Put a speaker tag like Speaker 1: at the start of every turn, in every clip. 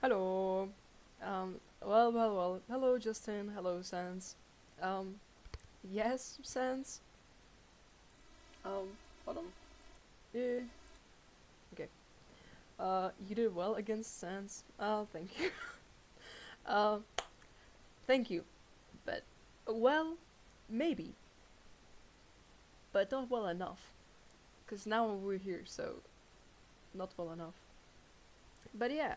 Speaker 1: Hello. Well. Hello, Justin. Hello, Sans. Um, yes, Sans. Hold on. Yeah. Okay. You did well against Sans. Thank you. Uh, thank you. But, well, maybe, but not well enough. Cause now we're here, so not well enough. But yeah.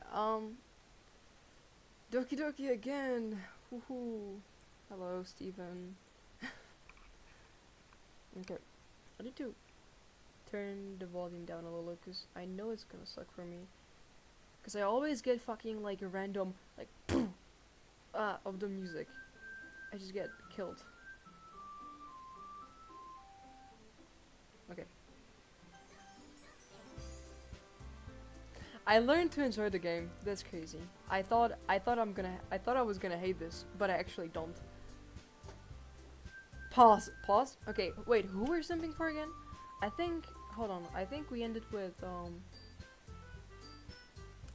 Speaker 1: Doki Doki again. Woohoo. Hello, Steven. Okay. I need to turn the volume down a little because I know it's gonna suck for me. Because I always get fucking like a random, like, of the music. I just get killed. Okay. I learned to enjoy the game. That's crazy. I thought I was gonna hate this, but I actually don't. Pause. Okay, wait, who we're simping for again? I think, hold on, I think we ended with, oh,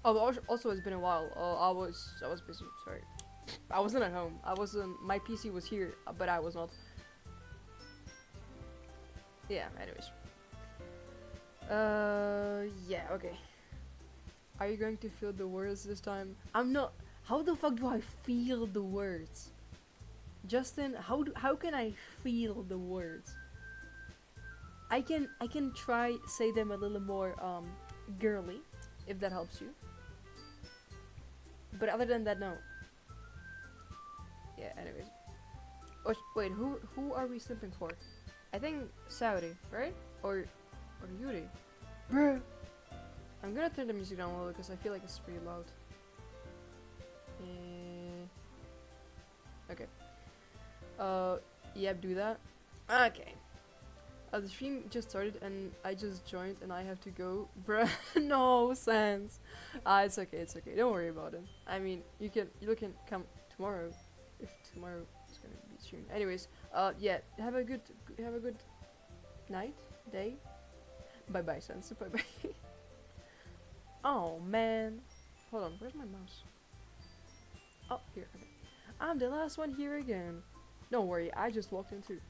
Speaker 1: also it's been a while. I was busy, sorry. I wasn't at home. My PC was here, but I was not. Yeah, anyways. Yeah, okay. Are you going to feel the words this time? I'm not. How the fuck do I feel the words? Justin, how can I feel the words? I can try say them a little more girly, if that helps you. But other than that, no. Yeah. Anyways. Oh, wait, who are we simping for? I think Saudi, right? Or Yuri. Bruh. I'm gonna turn the music down a little because I feel like it's pretty loud. Okay. Yep, do that. Okay. The stream just started and I just joined and I have to go. Bruh, no sense. It's okay. Don't worry about it. I mean, you can come tomorrow if tomorrow is gonna be streamed. Anyways, yeah, have a good night, day. Bye bye, sense. Bye bye. Oh man. Hold on, where's my mouse? Oh, here. Okay. I'm the last one here again. Don't worry, I just walked into.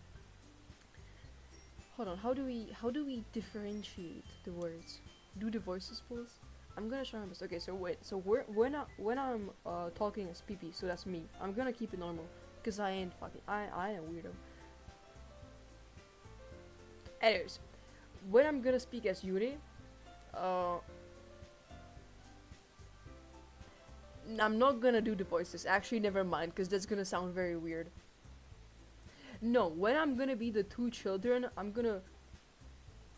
Speaker 1: Hold on, how do we differentiate the words? Do the voices, please. I'm gonna try my best. Okay, so wait, so when I'm talking as PP, so that's me. I'm gonna keep it normal, cause I am a weirdo. Anyways, when I'm gonna speak as Yuri, uh, I'm not gonna do the voices. Actually, never mind, cause that's gonna sound very weird. No, when I'm gonna be the two children, I'm gonna.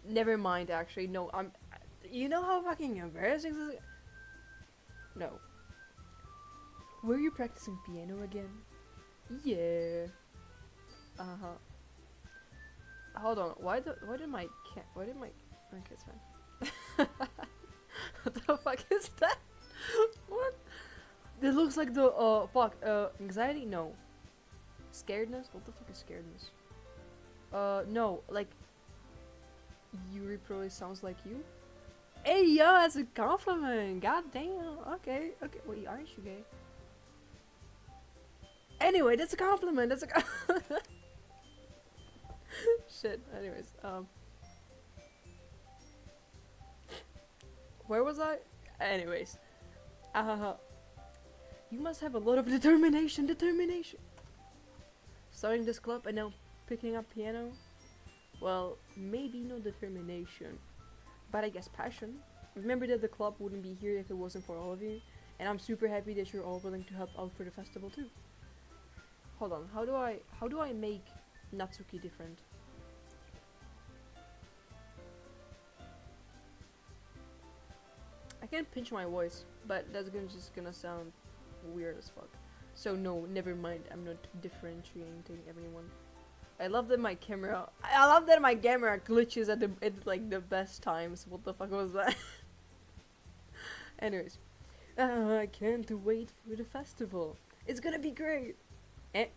Speaker 1: Never mind. Actually, no. I'm. You know how fucking embarrassing this is? No. Were you practicing piano again? Yeah. Uh huh. Hold on. Why did my? Okay, it's fine. What the fuck is that? What? This looks like the fuck anxiety. No. Scaredness. What the fuck is scaredness? No. Like Yuri probably sounds like you. Hey yo, that's a compliment. God damn. Okay. Wait, aren't you gay? Anyway, that's a compliment. Shit. Anyways, where was I? Anyways, uh, you must have a lot of determination. Determination. Starting this club and now picking up piano. Well, maybe no determination, but I guess passion. Remember that the club wouldn't be here if it wasn't for all of you, and I'm super happy that you're all willing to help out for the festival too. Hold on, how do I make Natsuki different? I can pinch my voice, but that's just gonna sound weird as fuck. So no, never mind. I'm not differentiating everyone. I love that my camera glitches at like the best times. What the fuck was that? Anyways, I can't wait for the festival. It's gonna be great. Eh?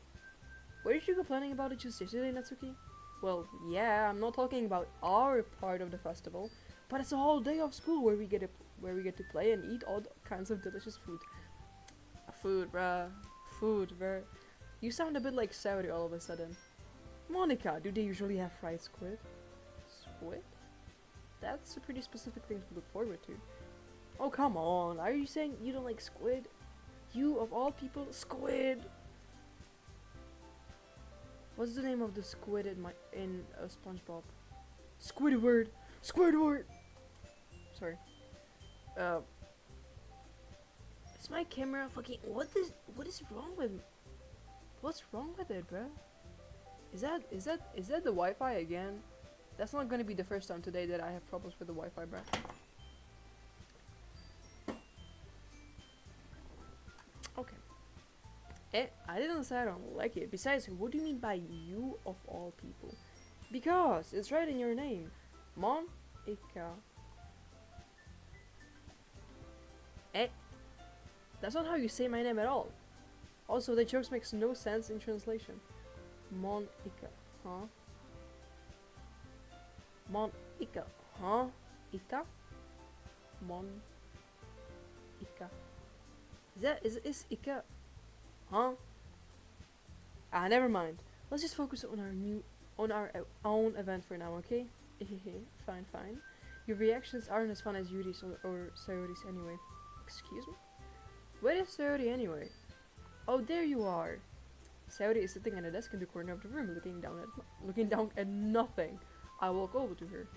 Speaker 1: Weren't you complaining about it just yesterday, Natsuki? Well, yeah, I'm not talking about our part of the festival, but it's a whole day of school where we where we get to play and eat all kinds of delicious food. Food, bruh. Food, bruh. You sound a bit like Saudi all of a sudden. Monica, do they usually have fried squid? Squid? That's a pretty specific thing to look forward to. Oh, come on. Are you saying you don't like squid? You, of all people, squid! What's the name of the squid in SpongeBob? Squidward! Squidward! Sorry. Is my camera fucking... What is wrong with... What's wrong with it, bruh? Is that the Wi-Fi again? That's not gonna be the first time today that I have problems with the Wi-Fi, bruh. Okay. I didn't say I don't like it. Besides, what do you mean by you of all people? Because it's right in your name. Monica. That's not how you say my name at all. Also, the jokes makes no sense in translation. Monica, huh? Monica, huh? Ika? Ika. Is Ika? Huh? Ah, never mind. Let's just focus on our own event for now, okay? Fine. Your reactions aren't as fun as Yuri's or Sayori's anyway. Excuse me? Where is Sayori anyway? Oh, there you are. Sayori is sitting at a desk in the corner of the room, looking down at nothing. I walk over to her.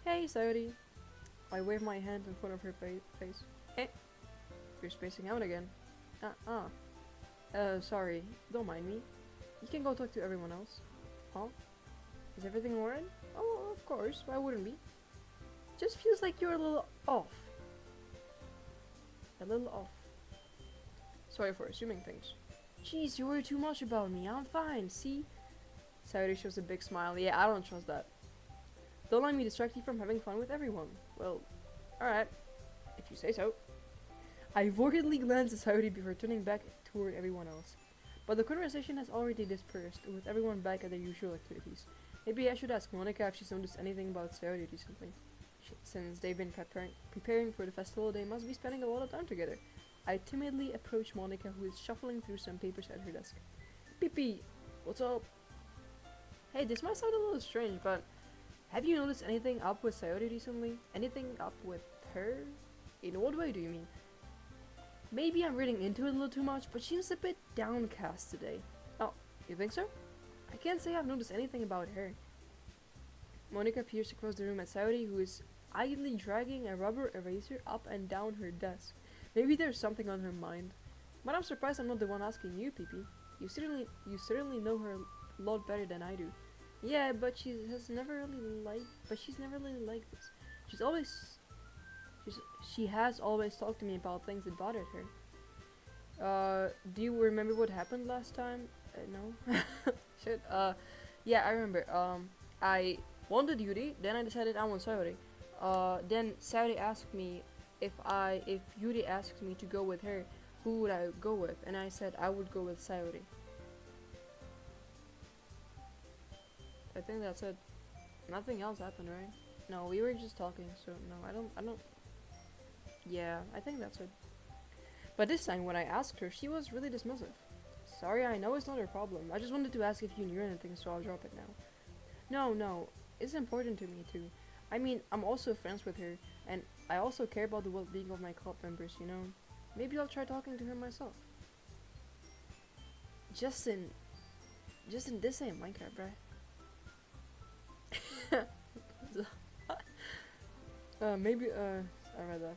Speaker 1: Hey, Sayori. I wave my hand in front of her face. You're spacing out again. Sorry. Don't mind me. You can go talk to everyone else. Huh? Is everything alright? Oh, of course. Why wouldn't we? Just feels like you're a little off. A little off. Sorry for assuming things. Jeez, you worry too much about me. I'm fine, see? Sayori shows a big smile. Yeah, I don't trust that. Don't let me distract you from having fun with everyone. Well, alright. If you say so. I avoidedly glance at Sayori before turning back toward everyone else. But the conversation has already dispersed, with everyone back at their usual activities. Maybe I should ask Monica if she's noticed anything about Sayori recently. Since they've been preparing for the festival, they must be spending a lot of time together. I timidly approach Monica, who is shuffling through some papers at her desk. Pee, what's up? Hey, this might sound a little strange, but have you noticed anything up with Sayori recently? Anything up with her? In what way do you mean? Maybe I'm reading into it a little too much, but she seems a bit downcast today. Oh, you think so? I can't say I've noticed anything about her. Monica peers across the room at Sayori, who is idly dragging a rubber eraser up and down her desk. Maybe there's something on her mind. But I'm surprised I'm not the one asking you, Pee. You certainly know her a lot better than I do. Yeah, but she's never really liked this. She has always talked to me about things that bothered her. Do you remember what happened last time? No. Shit. Yeah, I remember. I wanted Yuri, then I decided I want Sayori. Then Sayori asked me if Yuri asked me to go with her, who would I go with? And I said I would go with Sayori. I think that's it. Nothing else happened, right? No, we were just talking, so no, I don't. Yeah, I think that's it. But this time, when I asked her, she was really dismissive. Sorry, I know it's not her problem. I just wanted to ask if you knew anything, so I'll drop it now. No, it's important to me too. I mean, I'm also friends with her, and I also care about the well-being of my club members, you know? Maybe I'll try talking to her myself. Justin, this ain't Minecraft, bruh. I read that.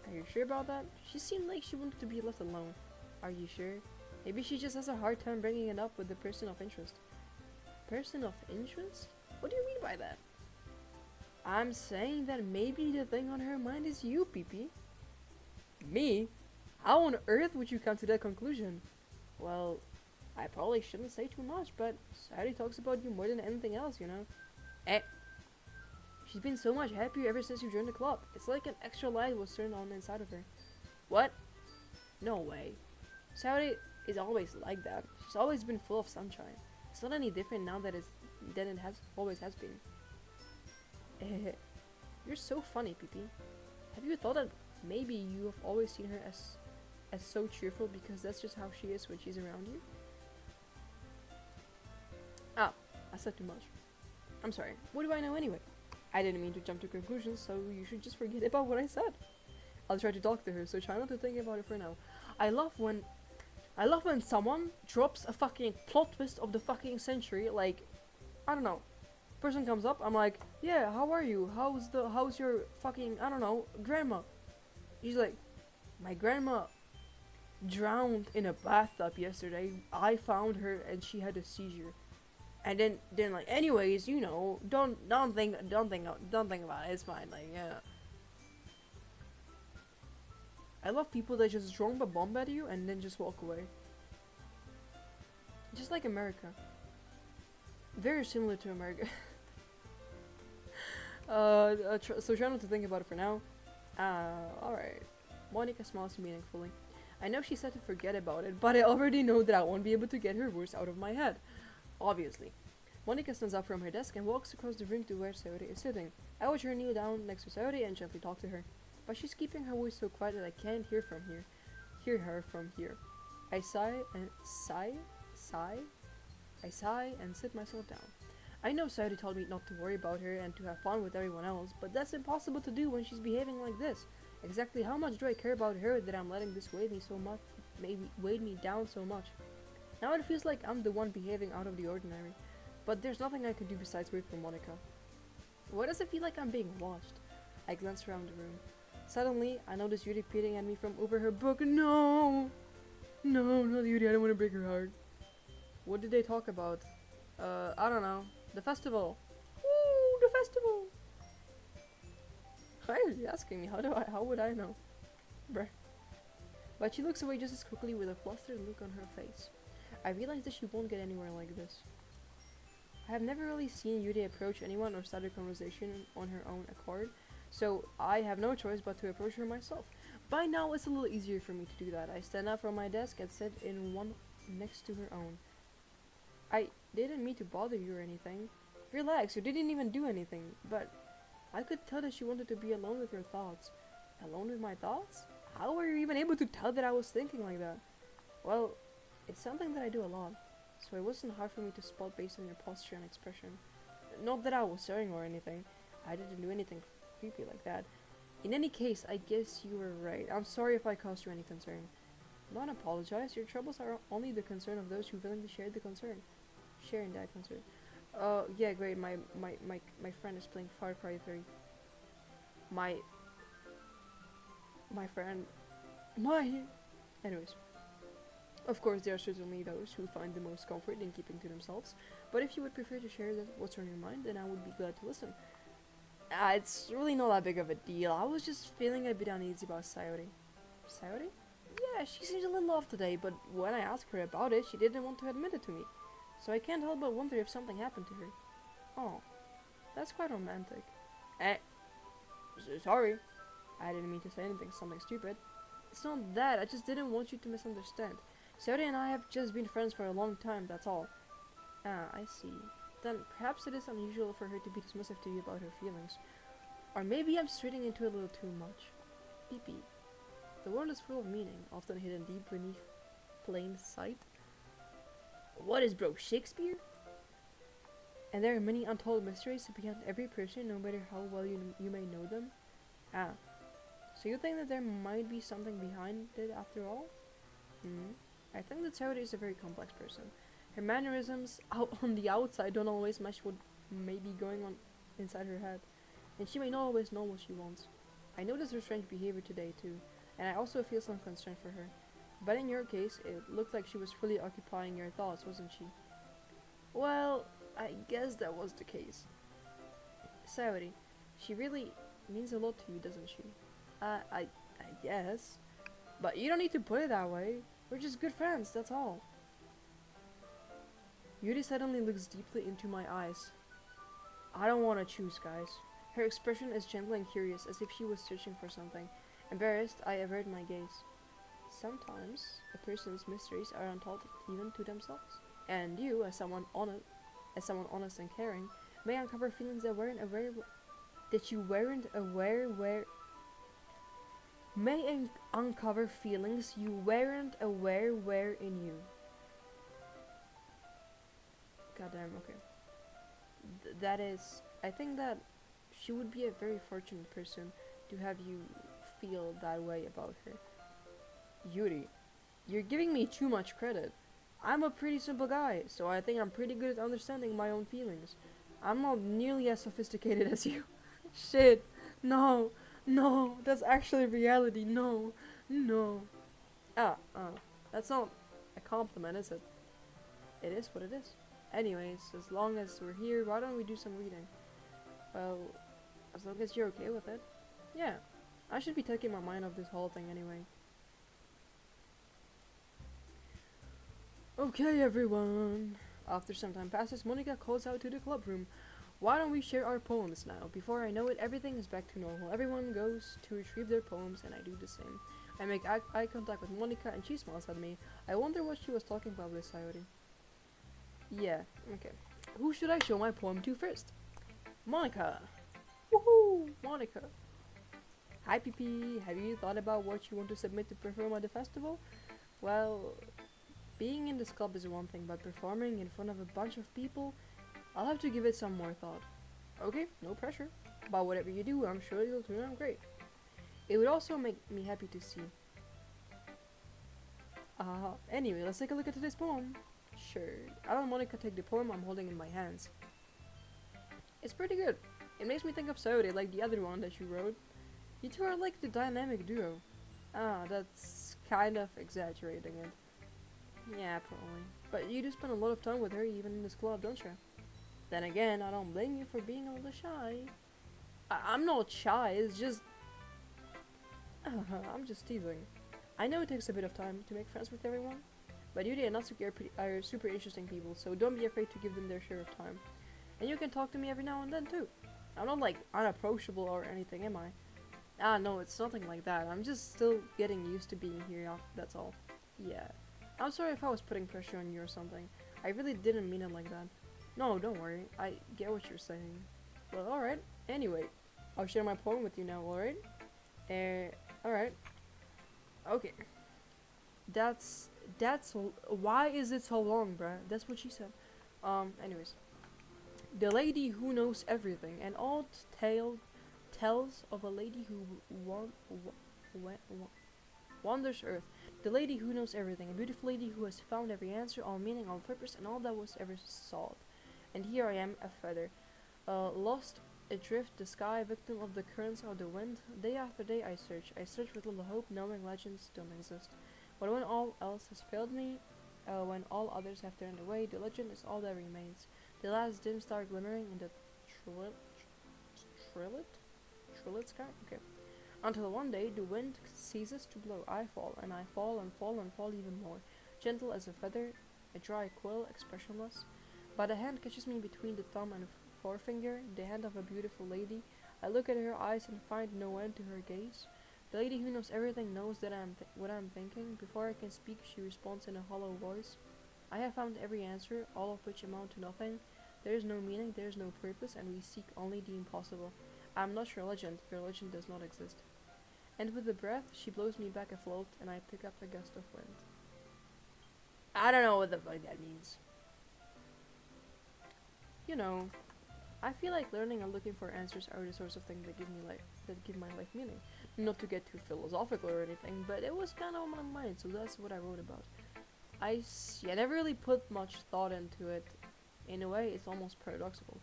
Speaker 1: Are you sure about that? She seemed like she wanted to be left alone. Are you sure? Maybe she just has a hard time bringing it up with the person of interest. Person of interest? What do you mean by that? I'm saying that maybe the thing on her mind is you, Pee. Me? How on earth would you come to that conclusion? Well, I probably shouldn't say too much, but Sadie talks about you more than anything else, you know? She's been so much happier ever since you joined the club. It's like an extra light was turned on inside of her. What? No way. Sadie is always like that. She's always been full of sunshine. It's not any different now than it always has been. You're so funny, Pee. Have you thought Maybe you have always seen her as so cheerful because that's just how she is when she's around you. Ah, I said too much. I'm sorry. What do I know anyway? I didn't mean to jump to conclusions, so you should just forget about what I said. I'll try to talk to her, so try not to think about it for now. I love when someone drops a fucking plot twist of the fucking century, like, I don't know. Person comes up, I'm like, yeah, how are you? How's your fucking, I don't know, grandma? He's like, my grandma drowned in a bathtub yesterday. I found her and she had a seizure. And then like, anyways, you know, don't think about it. It's fine. Like, yeah. I love people that just drop a bomb at you and then just walk away. Just like America. Very similar to America. So try not to think about it for now. Alright. Monica smiles meaningfully. I know she said to forget about it, but I already know that I won't be able to get her words out of my head. Obviously. Monica stands up from her desk and walks across the room to where Sayori is sitting. I watch her kneel down next to Sayori and gently talk to her. But she's keeping her voice so quiet that I can't hear her from here. I sigh and sit myself down. I know Sayori told me not to worry about her and to have fun with everyone else, but that's impossible to do when she's behaving like this. Exactly how much do I care about her that I'm letting this weigh me down so much? Now it feels like I'm the one behaving out of the ordinary, but there's nothing I can do besides wait for Monica. Why does it feel like I'm being watched? I glance around the room. Suddenly, I notice Yuri peering at me from over her book. No, not Yuri, I don't want to break her heart. What did they talk about? I don't know. The festival. Woo, the festival! Why are you asking me? How would I know? Bruh. But she looks away just as quickly with a flustered look on her face. I realize that she won't get anywhere like this. I have never really seen Yuri approach anyone or start a conversation on her own accord, so I have no choice but to approach her myself. By now, it's a little easier for me to do that. I stand up from my desk and sit in one next to her own. I didn't mean to bother you or anything. Relax, you didn't even do anything, but I could tell that she wanted to be alone with her thoughts. Alone with my thoughts? How were you even able to tell that I was thinking like that? Well, it's something that I do a lot, so it wasn't hard for me to spot based on your posture and expression. Not that I was staring or anything. I didn't do anything creepy like that. In any case, I guess you were right. I'm sorry if I caused you any concern. Don't apologize. Your troubles are only the concern of those who willingly share the concern. Sharing that concern. Yeah, great. My friend is playing Far Cry 3. My friend. Anyways. Of course, there are certainly those who find the most comfort in keeping to themselves, but if you would prefer to share what's on your mind, then I would be glad to listen. It's really not that big of a deal. I was just feeling a bit uneasy about Sayori. Sayori? Yeah, she seems a little off today, but when I asked her about it, she didn't want to admit it to me. So I can't help but wonder if something happened to her. Oh, that's quite romantic. Sorry. I didn't mean to say something stupid. It's not that, I just didn't want you to misunderstand. Sayori and I have just been friends for a long time, that's all. Ah, I see. Then perhaps it is unusual for her to be dismissive to you about her feelings. Or maybe I'm straying into it a little too much. PP. The world is full of meaning, often hidden deep beneath plain sight. What is broke, Shakespeare? And there are many untold mysteries behind every person, no matter how well you may know them. Ah. So you think that there might be something behind it after all? I think that Sayori is a very complex person. Her mannerisms out on the outside don't always match what may be going on inside her head, and she may not always know what she wants. I noticed her strange behavior today too, and I also feel some concern for her. But in your case, it looked like she was fully occupying your thoughts, wasn't she? Well, I guess that was the case. Sayori, she really means a lot to you, doesn't she? I guess. But you don't need to put it that way. We're just good friends, that's all. Yuri suddenly looks deeply into my eyes. I don't want to choose, guys. Her expression is gentle and curious, as if she was searching for something. Embarrassed, I avert my gaze. Sometimes, a person's mysteries are untold even to themselves. And you, as someone honest and caring, may uncover feelings that you weren't aware may uncover feelings you weren't aware were in you. Goddamn, okay. That is, I think that she would be a very fortunate person to have you feel that way about her. Yuri, you're giving me too much credit. I'm a pretty simple guy, so I think I'm pretty good at understanding my own feelings. I'm not nearly as sophisticated as you. Shit. No. No. That's actually reality. No. No. That's not a compliment, is it? It is what it is. Anyways, as long as we're here, why don't we do some reading? Well, as long as you're okay with it. Yeah. I should be taking my mind off this whole thing anyway. Okay, everyone. After some time passes, Monica calls out to the club room. Why don't we share our poems now? Before I know it, everything is back to normal. Everyone goes to retrieve their poems, and I do the same. I make eye contact with Monica, and she smiles at me. I wonder what she was talking about with Sayori. Yeah, okay. Who should I show my poem to first? Monica! Woohoo! Monica! Hi, PP. Have you thought about what you want to submit to perform at the festival? Well, being in this club is one thing, but performing in front of a bunch of people, I'll have to give it some more thought. Okay, no pressure. But whatever you do, I'm sure you'll turn out great. It would also make me happy to see. Anyway, let's take a look at today's poem. Sure. I'll let Monica take the poem I'm holding in my hands. It's pretty good. It makes me think of Saori, like the other one that you wrote. You two are like the dynamic duo. That's kind of exaggerating it. Yeah, probably. But you do spend a lot of time with her even in this club, don't you? Then again, I don't blame you for being a little shy. I'm not shy, it's just... I'm just teasing. I know it takes a bit of time to make friends with everyone, but Yuri and Natsuki are super interesting people, so don't be afraid to give them their share of time. And you can talk to me every now and then too. I'm not like unapproachable or anything, am I? No, it's nothing like that. I'm just still getting used to being here, that's all. Yeah. I'm sorry if I was putting pressure on you or something. I really didn't mean it like that. No, don't worry. I get what you're saying. Well, alright. Anyway, I'll share my poem with you now, alright? Alright. Okay. Why is it so long, bruh? That's what she said. Anyways. The lady who knows everything. An old tale tells of a lady who wanders Earth. The lady who knows everything. A beautiful lady who has found every answer, all meaning, all purpose, and all that was ever sought. And here I am, a feather. Lost adrift the sky, victim of the currents of the wind. Day after day I search with little hope, knowing legends don't exist. But when all else has failed me, when all others have turned away, the legend is all that remains. The last dim star glimmering in the trillet sky? Okay. Until one day the wind ceases to blow. I fall, and I fall, and fall, and fall even more. Gentle as a feather, a dry quill, expressionless. But a hand catches me between the thumb and forefinger, the hand of a beautiful lady. I look at her eyes and find no end to her gaze. The lady who knows everything knows that what I'm thinking. Before I can speak, she responds in a hollow voice. I have found every answer, all of which amount to nothing. There is no meaning, there is no purpose, and we seek only the impossible. I am not your legend does not exist. And with a breath, she blows me back afloat, and I pick up a gust of wind. I don't know what the fuck that means. You know, I feel like learning and looking for answers are the sorts of things that give my life meaning. Not to get too philosophical or anything, but it was kind of on my mind, so that's what I wrote about. I never really put much thought into it. In a way, it's almost paradoxical.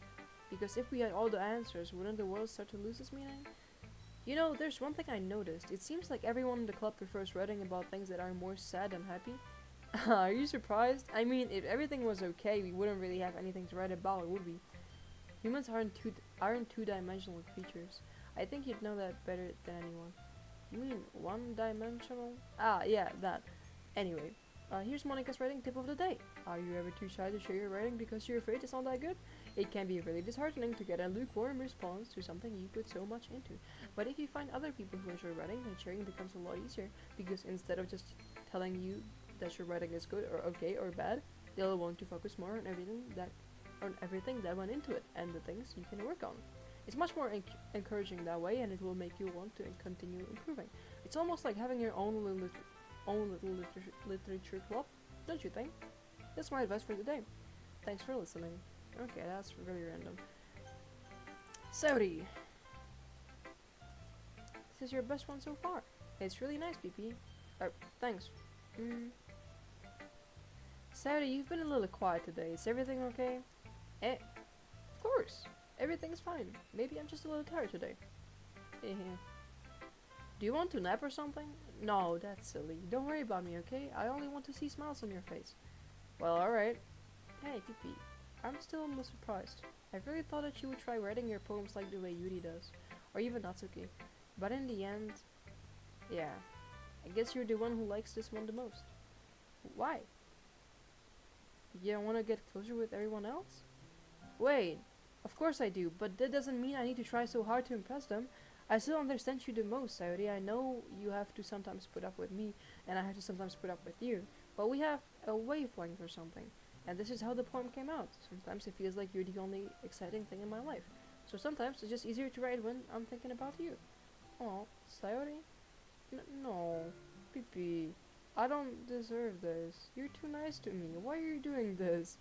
Speaker 1: Because if we had all the answers, wouldn't the world start to lose its meaning? You know, there's one thing I noticed. It seems like everyone in the club prefers writing about things that are more sad than happy. Are you surprised? I mean, if everything was okay, we wouldn't really have anything to write about, would we? Humans aren't two-dimensional creatures. I think you'd know that better than anyone. You mean one-dimensional? Yeah, that. Anyway, here's Monica's writing tip of the day. Are you ever too shy to share your writing because you're afraid it's not that good? It can be really disheartening to get a lukewarm response to something you put so much into. But if you find other people who enjoy writing, then sharing becomes a lot easier, because instead of just telling you that your writing is good or okay or bad, they'll want to focus more on everything that went into it and the things you can work on. It's much more encouraging that way, and it will make you want to continue improving. It's almost like having your own little literature club, don't you think? That's my advice for the day. Thanks for listening. Okay, that's really random. Saudi, this is your best one so far. It's really nice, PP. Thanks. Saudi, you've been a little quiet today. Is everything okay? Of course. Everything's fine. Maybe I'm just a little tired today. Do you want to nap or something? No, that's silly. Don't worry about me, okay? I only want to see smiles on your face. Well, alright. Hey, PP. I'm still almost surprised. I really thought that you would try writing your poems like the way Yuri does. Or even Natsuki. But in the end... yeah. I guess you're the one who likes this one the most. Why? You don't want to get closer with everyone else? Wait. Of course I do, but that doesn't mean I need to try so hard to impress them. I still understand you the most, Saori. I know you have to sometimes put up with me, and I have to sometimes put up with you. But we have a wavelength or something. And this is how the poem came out. Sometimes it feels like you're the only exciting thing in my life. So sometimes it's just easier to write when I'm thinking about you. Oh, Saori? No. Pipi. I don't deserve this. You're too nice to me. Why are you doing this?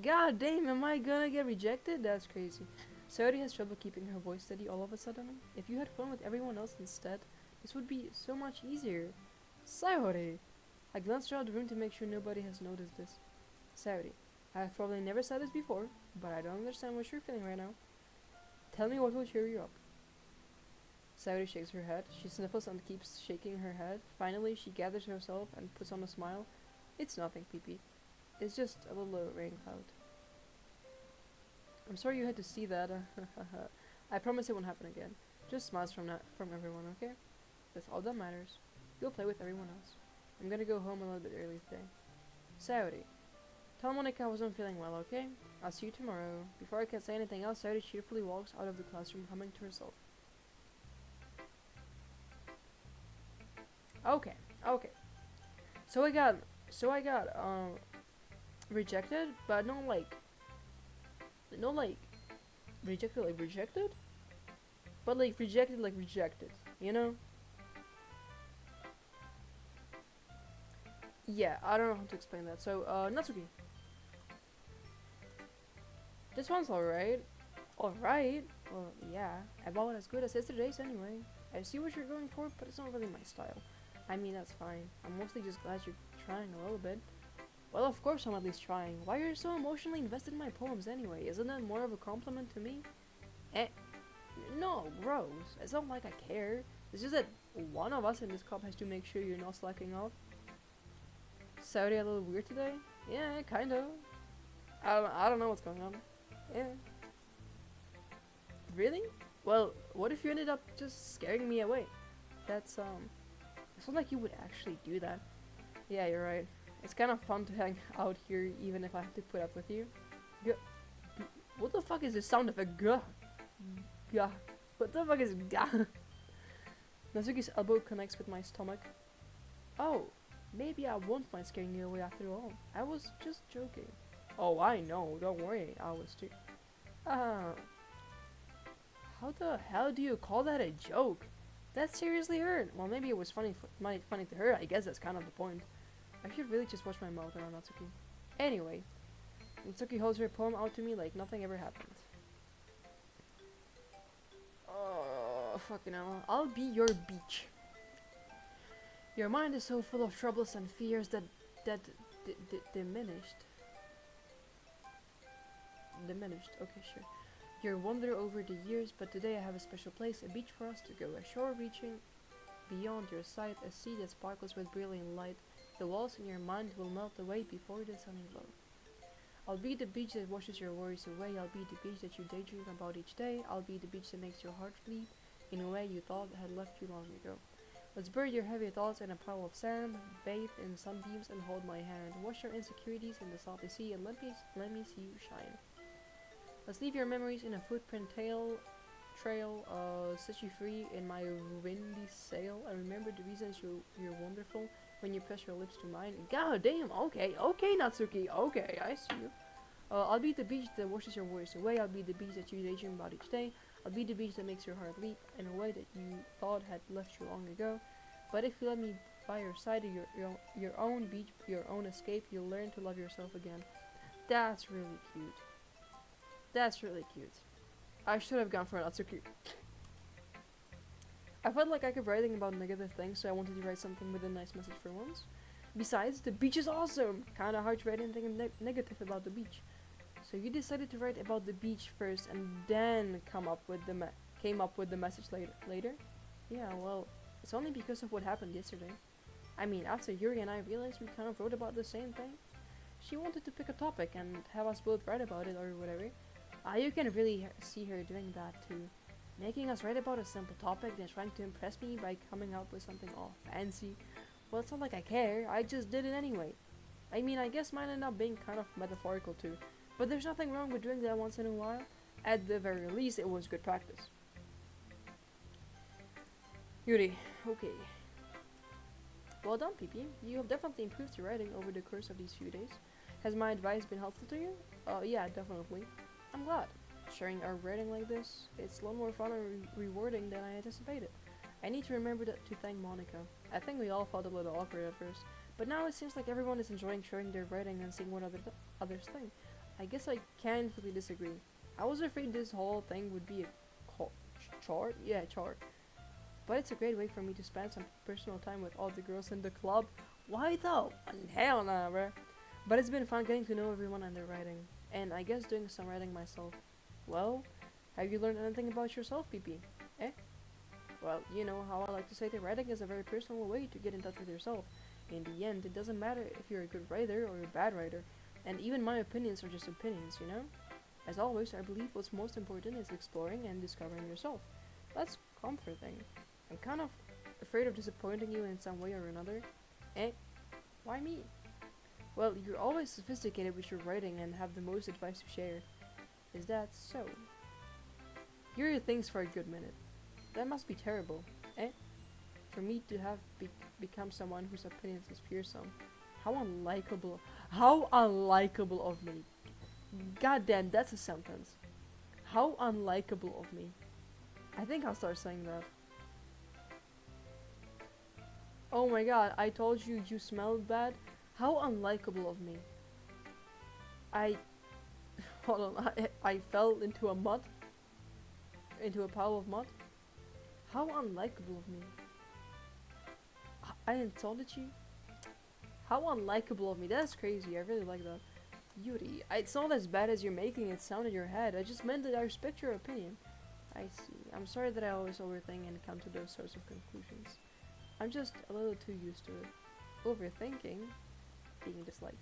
Speaker 1: God damn, am I gonna get rejected? That's crazy. Saori has trouble keeping her voice steady all of a sudden. If you had fun with everyone else instead, this would be so much easier. Saori! I glanced around the room to make sure nobody has noticed this. Saori, I have probably never said this before, but I don't understand what you're feeling right now. Tell me what will cheer you up. Saori shakes her head. She sniffles and keeps shaking her head. Finally, she gathers herself and puts on a smile. It's nothing, Pee-Pee. It's just a little rain cloud. I'm sorry you had to see that. I promise it won't happen again. Just smiles from everyone, okay? That's all that matters. You'll play with everyone else. I'm gonna go home a little bit early today. Saori, tell Monica I wasn't feeling well, okay? I'll see you tomorrow. Before I can say anything else, Saori cheerfully walks out of the classroom, humming to herself. Okay. So I got rejected, but not like rejected, but like rejected, you know? Yeah, I don't know how to explain that. So, Natsuki. This one's alright. Alright? Well, yeah, about as good as yesterday's anyway. I see what you're going for, but it's not really my style. I mean, that's fine. I'm mostly just glad you're trying a little bit. Well, of course I'm at least trying. Why are you so emotionally invested in my poems anyway? Isn't that more of a compliment to me? No, gross. It's not like I care. It's just that one of us in this club has to make sure you're not slacking off. Saudi a little weird today? Yeah, kind of. I don't know what's going on. Yeah. Really? Well, what if you ended up just scaring me away? It's not like you would actually do that. Yeah, you're right. It's kind of fun to hang out here even if I have to put up with you. What the fuck is the sound effect? Gah. What the fuck is gah? Natsuki's elbow connects with my stomach. Oh, maybe I won't mind scaring you away after all. I was just joking. Oh, I know. Don't worry. I was too. How the hell do you call that a joke? That seriously hurt. Well, maybe it was funny to her. I guess that's kind of the point. I should really just watch my mouth around Natsuki. Anyway, Natsuki holds her poem out to me like nothing ever happened. Oh, fucking hell. I'll be your beach. Your mind is so full of troubles and fears that diminished. Okay, sure. Your wander over the years, but today I have a special place, a beach for us to go, a shore reaching beyond your sight, a sea that sparkles with brilliant light. The walls in your mind will melt away before the sunny glow. I'll be the beach that washes your worries away. I'll be the beach that you daydream about each day. I'll be the beach that makes your heart leap in a way you thought had left you long ago. Let's bury your heavy thoughts in a pile of sand, bathe in sunbeams and hold my hand. Wash your insecurities in the salty sea and let me see you shine. Let's leave your memories in a footprint trail, set you free in my windy sail, and remember the reasons you're wonderful when you press your lips to mine. God damn, okay, Natsuki, okay, I see you. I'll be the beach that washes your worries away. I'll be the beach that you daydream about each day. I'll be the beach that makes your heart leap in a way that you thought had left you long ago. But if you let me by your side, your own beach, your own escape, you'll learn to love yourself again. That's really cute. That's really cute. I should have gone for not so cute. I felt like I kept writing about negative things, so I wanted to write something with a nice message for once. Besides, the beach is awesome! Kinda hard to write anything negative about the beach. So you decided to write about the beach first and then came up with the message later? Yeah, well, it's only because of what happened yesterday. I mean, after Yuri and I realized we kind of wrote about the same thing. She wanted to pick a topic and have us both write about it or whatever. You can really see her doing that too. Making us write about a simple topic, then trying to impress me by coming up with something all fancy. Well, it's not like I care, I just did it anyway. I mean, I guess mine ended up being kind of metaphorical too. But there's nothing wrong with doing that once in a while. At the very least, it was good practice. Yuri, okay. Well done, PP. You have definitely improved your writing over the course of these few days. Has my advice been helpful to you? Yeah, definitely. I'm glad. Sharing our writing like this, it's a lot more fun and rewarding than I anticipated. I need to remember to thank Monica. I think we all felt a little awkward at first, but now it seems like everyone is enjoying sharing their writing and seeing what others think. I guess I can't really disagree. I was afraid this whole thing would be a chore. Yeah, chore. But it's a great way for me to spend some personal time with all the girls in the club. Why though? Hell nah, bruh. But it's been fun getting to know everyone and their writing, and I guess doing some writing myself. Well, have you learned anything about yourself, PP? Eh? Well, you know how I like to say that writing is a very personal way to get in touch with yourself. In the end, it doesn't matter if you're a good writer or a bad writer, and even my opinions are just opinions, you know? As always, I believe what's most important is exploring and discovering yourself. That's comforting. I'm kind of afraid of disappointing you in some way or another. Eh? Why me? Well, you're always sophisticated with your writing and have the most advice to share. Is that so? Here are things for a good minute. That must be terrible, eh? For me to have become someone whose opinions is fearsome. How unlikable of me. Goddamn, that's a sentence. How unlikable of me. I think I'll start saying that. Oh my god, I told you you smelled bad. How unlikable of me. Hold on, I fell into a pile of mud. How unlikable of me. I insulted you? How unlikable of me. That's crazy, I really like that. Yuri, it's not as bad as you're making it sound in your head. I just meant that I respect your opinion. I see. I'm sorry that I always overthink and come to those sorts of conclusions. I'm just a little too used to it. Overthinking? Being disliked.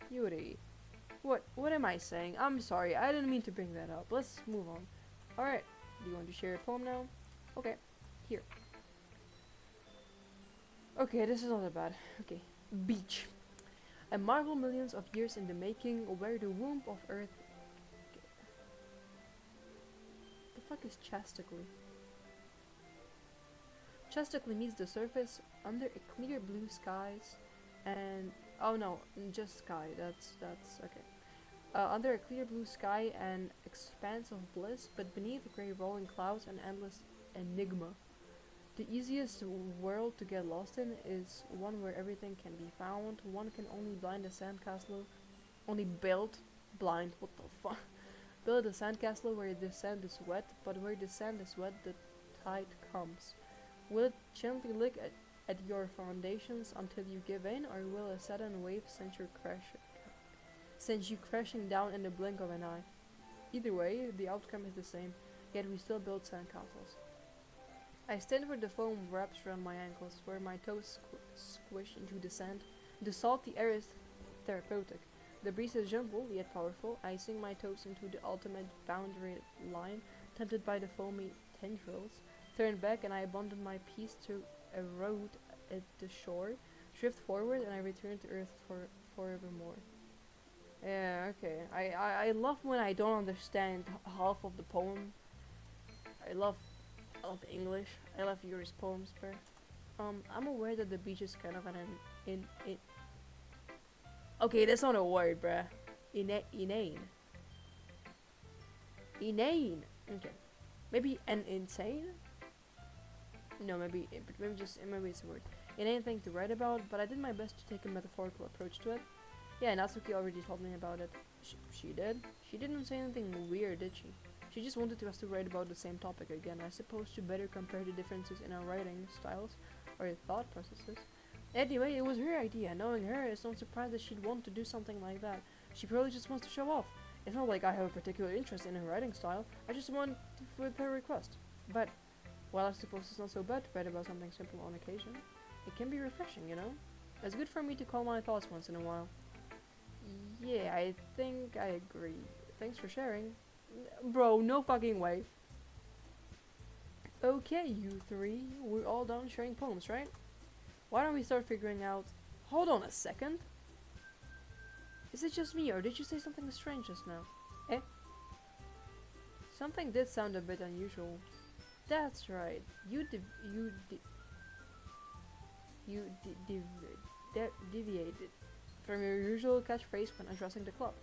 Speaker 1: Yuri. What am I saying? I'm sorry, I didn't mean to bring that up. Let's move on. Alright, do you want to share a poem now? Okay, here. Okay, this is not that bad. Okay, beach. A marvel millions of years in the making, where the womb of earth... The fuck is chastically? Chastically meets the surface under a clear blue skies and... Oh no, just sky, that's okay. Under a clear blue sky and expanse of bliss, but beneath grey rolling clouds and endless enigma. The easiest world to get lost in is one where everything can be found. One can only blind a sandcastle, what the fuck? Build a sandcastle where the sand is wet, but where the sand is wet, the tide comes. Will it gently lick at your foundations until you give in, or will a sudden wave send you crashing down in the blink of an eye? Either way, the outcome is the same, yet we still build sandcastles. I stand where the foam wraps around my ankles, where my toes squish into the sand. The salty air is therapeutic. The breeze is gentle, yet powerful. I sink my toes into the ultimate boundary line, tempted by the foamy tendrils. Turn back and I abandon my piece to erode at the shore, drift forward, and I return to earth forevermore. Yeah, okay. I love when I don't understand half of the poem. I love English. I love Yuri's poems, bro. I'm aware that the beach is kind of an okay, that's not a word, bruh. Inane. Inane. Okay. Maybe an insane? No, maybe it's a word. Inane thing to write about, but I did my best to take a metaphorical approach to it. Yeah, Natsuki already told me about it. She did? She didn't say anything weird, did she? She just wanted us to write about the same topic again, I suppose, to better compare the differences in our writing styles or thought processes. Anyway, it was her idea. Knowing her, it's not surprised that she'd want to do something like that. She probably just wants to show off. It's not like I have a particular interest in her writing style. I just want with her request. But, well, I suppose it's not so bad to write about something simple on occasion. It can be refreshing, you know? It's good for me to call my thoughts once in a while. Yeah, I think I agree. Thanks for sharing. Bro, no fucking way. Okay, you three. We're all done sharing poems, right? Why don't we start figuring out... Hold on a second. Is it just me, or did you say something strange just now? Eh? Something did sound a bit unusual. That's right. Deviated from your usual catchphrase when addressing the club.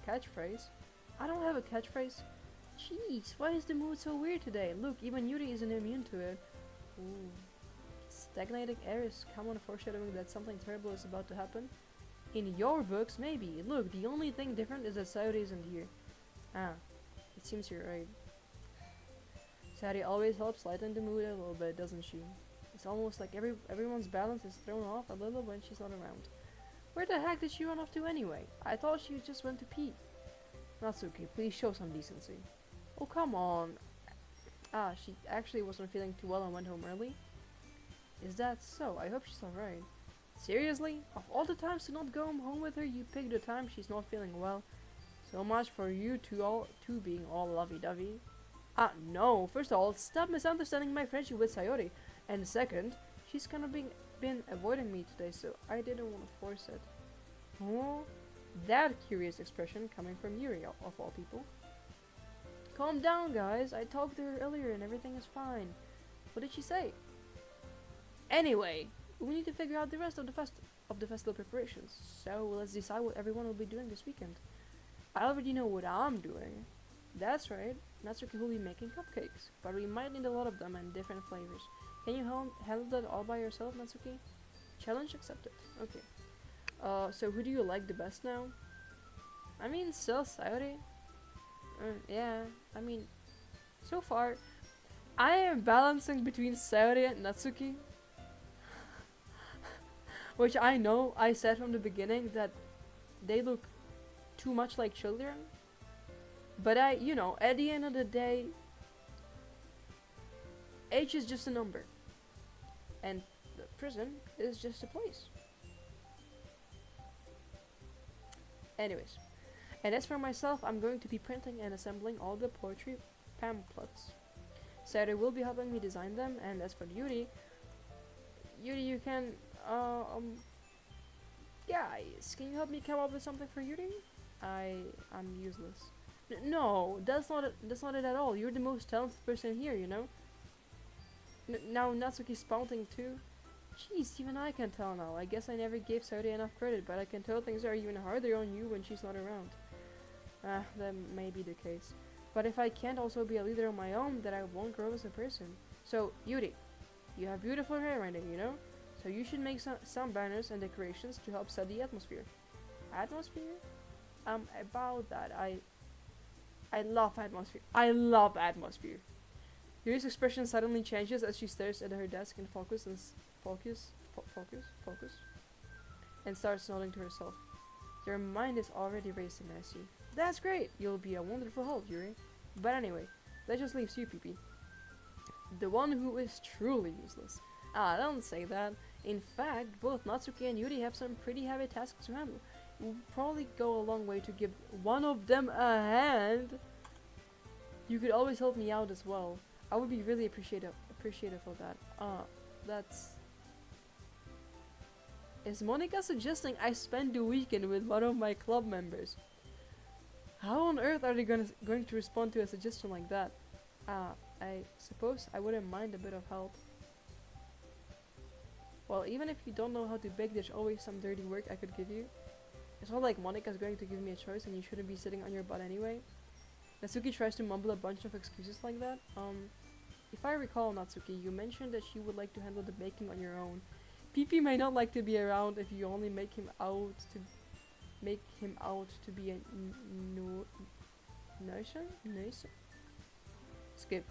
Speaker 1: Catchphrase? I don't have a catchphrase. Jeez, why is the mood so weird today? Look, even Yuri isn't immune to it. Ooh. Stagnating air is common foreshadowing that something terrible is about to happen. In your books, maybe. Look, the only thing different is that Sayori isn't here. Ah, it seems you're right. Sayori always helps lighten the mood a little bit, doesn't she? It's almost like everyone's balance is thrown off a little when she's not around. Where the heck did she run off to anyway? I thought she just went to pee. Natsuki, please show some decency. Oh, come on. Ah, she actually wasn't feeling too well and went home early? Is that so? I hope she's alright. Seriously? Of all the times to not go home with her, you picked the time she's not feeling well. So much for you two being all lovey-dovey. Ah, no. First of all, stop misunderstanding my friendship with Sayori. And second, she's kind of been avoiding me today, so I didn't want to force it. Oh, that curious expression coming from Yuri, of all people. Calm down, guys. I talked to her earlier and everything is fine. What did she say? Anyway, we need to figure out the rest of the festival preparations. So let's decide what everyone will be doing this weekend. I already know what I'm doing. That's right. Natsuki will be making cupcakes, but we might need a lot of them and different flavors. Can you handle that all by yourself, Natsuki? Challenge accepted. Okay. So who do you like the best now? I mean, still Sayori. Yeah, I mean, so far, I am balancing between Sayori and Natsuki. Which I know I said from the beginning that they look too much like children. But at the end of the day, age is just a number. And the prison is just a place. Anyways. And as for myself, I'm going to be printing and assembling all the poetry pamphlets. Sayori will be helping me design them, and as for Yuri, you can, guys, can you help me come up with something for Yuri? I'm useless. No, that's not it at all. You're the most talented person here, you know? Now Natsuki's pouting too. Jeez, even I can tell now. I guess I never gave Sayori enough credit, but I can tell things are even harder on you when she's not around. That may be the case. But if I can't also be a leader on my own, then I won't grow as a person. So, Yuri, you have beautiful handwriting, you know? So you should make some banners and decorations to help set the atmosphere. Atmosphere? About that, I love atmosphere. I love atmosphere. Yuri's expression suddenly changes as she stares at her desk and focus, and starts nodding to herself. Your mind is already racing, I see. That's great! You'll be a wonderful help, Yuri. But anyway, that just leaves you, PP. The one who is truly useless. Ah, don't say that. In fact, both Natsuki and Yuri have some pretty heavy tasks to handle. It will probably go a long way to give one of them a hand. You could always help me out as well. I would be really appreciative of that. That's... Is Monica suggesting I spend the weekend with one of my club members? How on earth are they going to respond to a suggestion like that? I suppose I wouldn't mind a bit of help. Well, even if you don't know how to bake, there's always some dirty work I could give you. It's not like Monika's going to give me a choice and you shouldn't be sitting on your butt anyway. Natsuki tries to mumble a bunch of excuses like that. If I recall, Natsuki, you mentioned that you would like to handle the baking on your own. PP may not like to be around if you only make him out to be a nurse. Skip.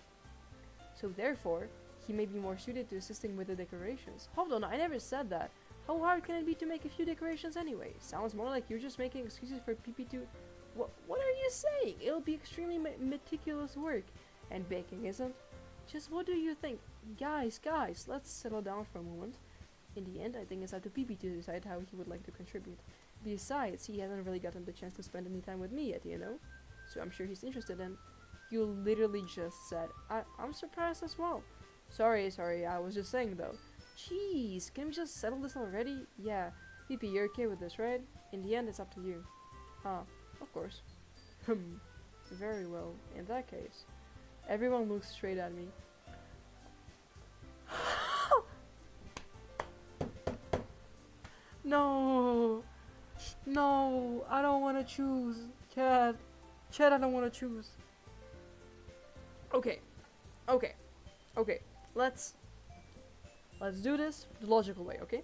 Speaker 1: So therefore, he may be more suited to assisting with the decorations. Hold on, I never said that. How hard can it be to make a few decorations anyway? Sounds more like you're just making excuses for PP to... What are you saying? It'll be extremely meticulous work. And baking isn't. Just what do you think? Guys, let's settle down for a moment. In the end, I think it's up to PP to decide how he would like to contribute. Besides, he hasn't really gotten the chance to spend any time with me yet, you know? So I'm sure he's interested in... You literally just said. I'm surprised as well. Sorry, I was just saying though. Jeez, can we just settle this already? Yeah, PP, you're okay with this, right? In the end, it's up to you. Of course. Very well. In that case, everyone looks straight at me. No, I don't want to choose. Chad, I don't want to choose. Okay. Let's do this the logical way, okay?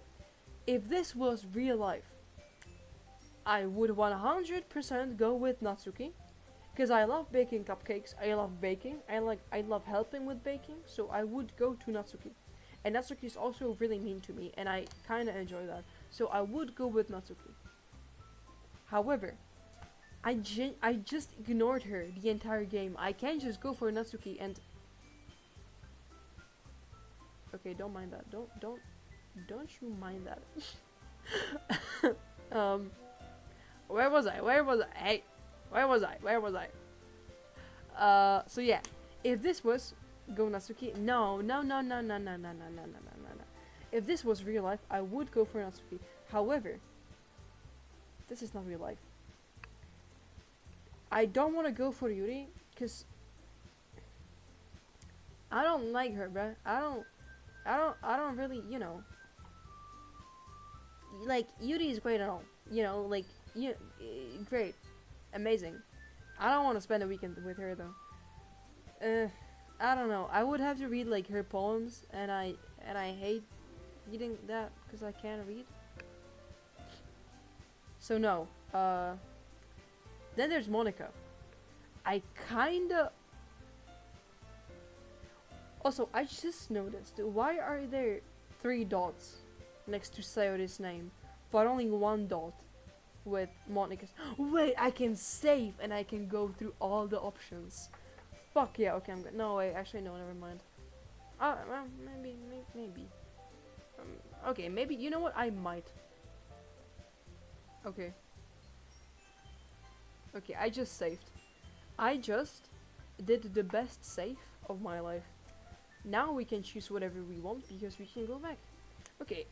Speaker 1: If this was real life, I would 100% go with Natsuki, because I love baking cupcakes. I love baking. I love helping with baking, so I would go to Natsuki. And Natsuki is also really mean to me, and I kind of enjoy that. So I would go with Natsuki. However, I just ignored her the entire game. I can't just go for Natsuki and... Okay, don't mind that. Don't you mind that. Where was I? Hey, where was I? So yeah, if this was go Natsuki, no. If this was real life, I would go for Natsuki. However, this is not real life. I don't want to go for Yuri, cause I don't like her, bruh. I don't really, you know. Like, Yuri is great at all. You know, like, great. Amazing. I don't want to spend a weekend with her, though. I don't know. I would have to read, like, her poems, and I hate reading that, because I can't read. So, no. Then there's Monica. I kinda... Also, I just noticed, why are there 3 dots next to Sayori's name, but only 1 dot with Monica's? Wait, I can save and I can go through all the options. Fuck yeah, okay, I'm good. No, wait, actually, no, never mind. Well, maybe. Okay, maybe, you know what, I might. Okay, I just saved. I just did the best save of my life. Now we can choose whatever we want because we can go back. Okay,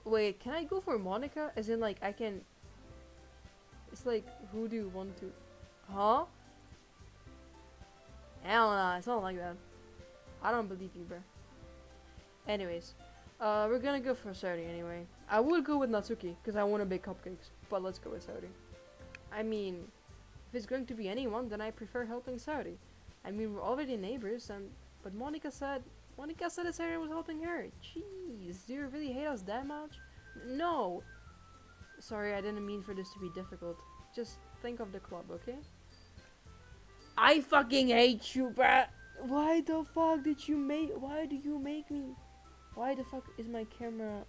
Speaker 1: wait, can I go for Monica? As in, like, I can... It's like, who do you want to... Huh? Hell nah, it's not like that. I don't believe you, bro. Anyways, we're gonna go for Saudi anyway. I would go with Natsuki, because I want to bake cupcakes. But let's go with Saudi. I mean, if it's going to be anyone, then I prefer helping Saudi. I mean, we're already neighbors, but Monica said that Saudi was helping her. Jeez, do you really hate us that much? No. Sorry, I didn't mean for this to be difficult. Just think of the club, okay? I fucking hate you, bruh. Why the fuck did you make... Why do you make me... Why the fuck is my camera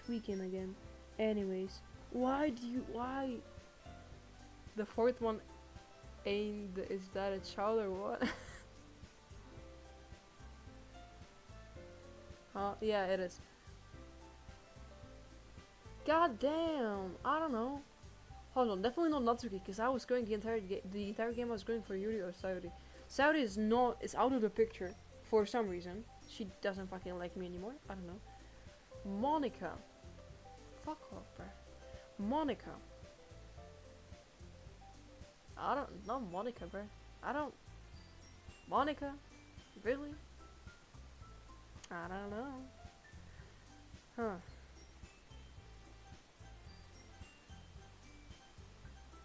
Speaker 1: tweaking again? Anyways, why? The 4th one ain't... Is that a child or what? Huh? Yeah, it is. God damn! I don't know. Hold on, definitely not Natsuki, because I was going the entire game I was going for Yuri or Saori. Saori is out of the picture for some reason. She doesn't fucking like me anymore. I don't know. Monica. Fuck off, bruh. Monica. Not Monica, bruh. Monica? Really? I don't know. Huh.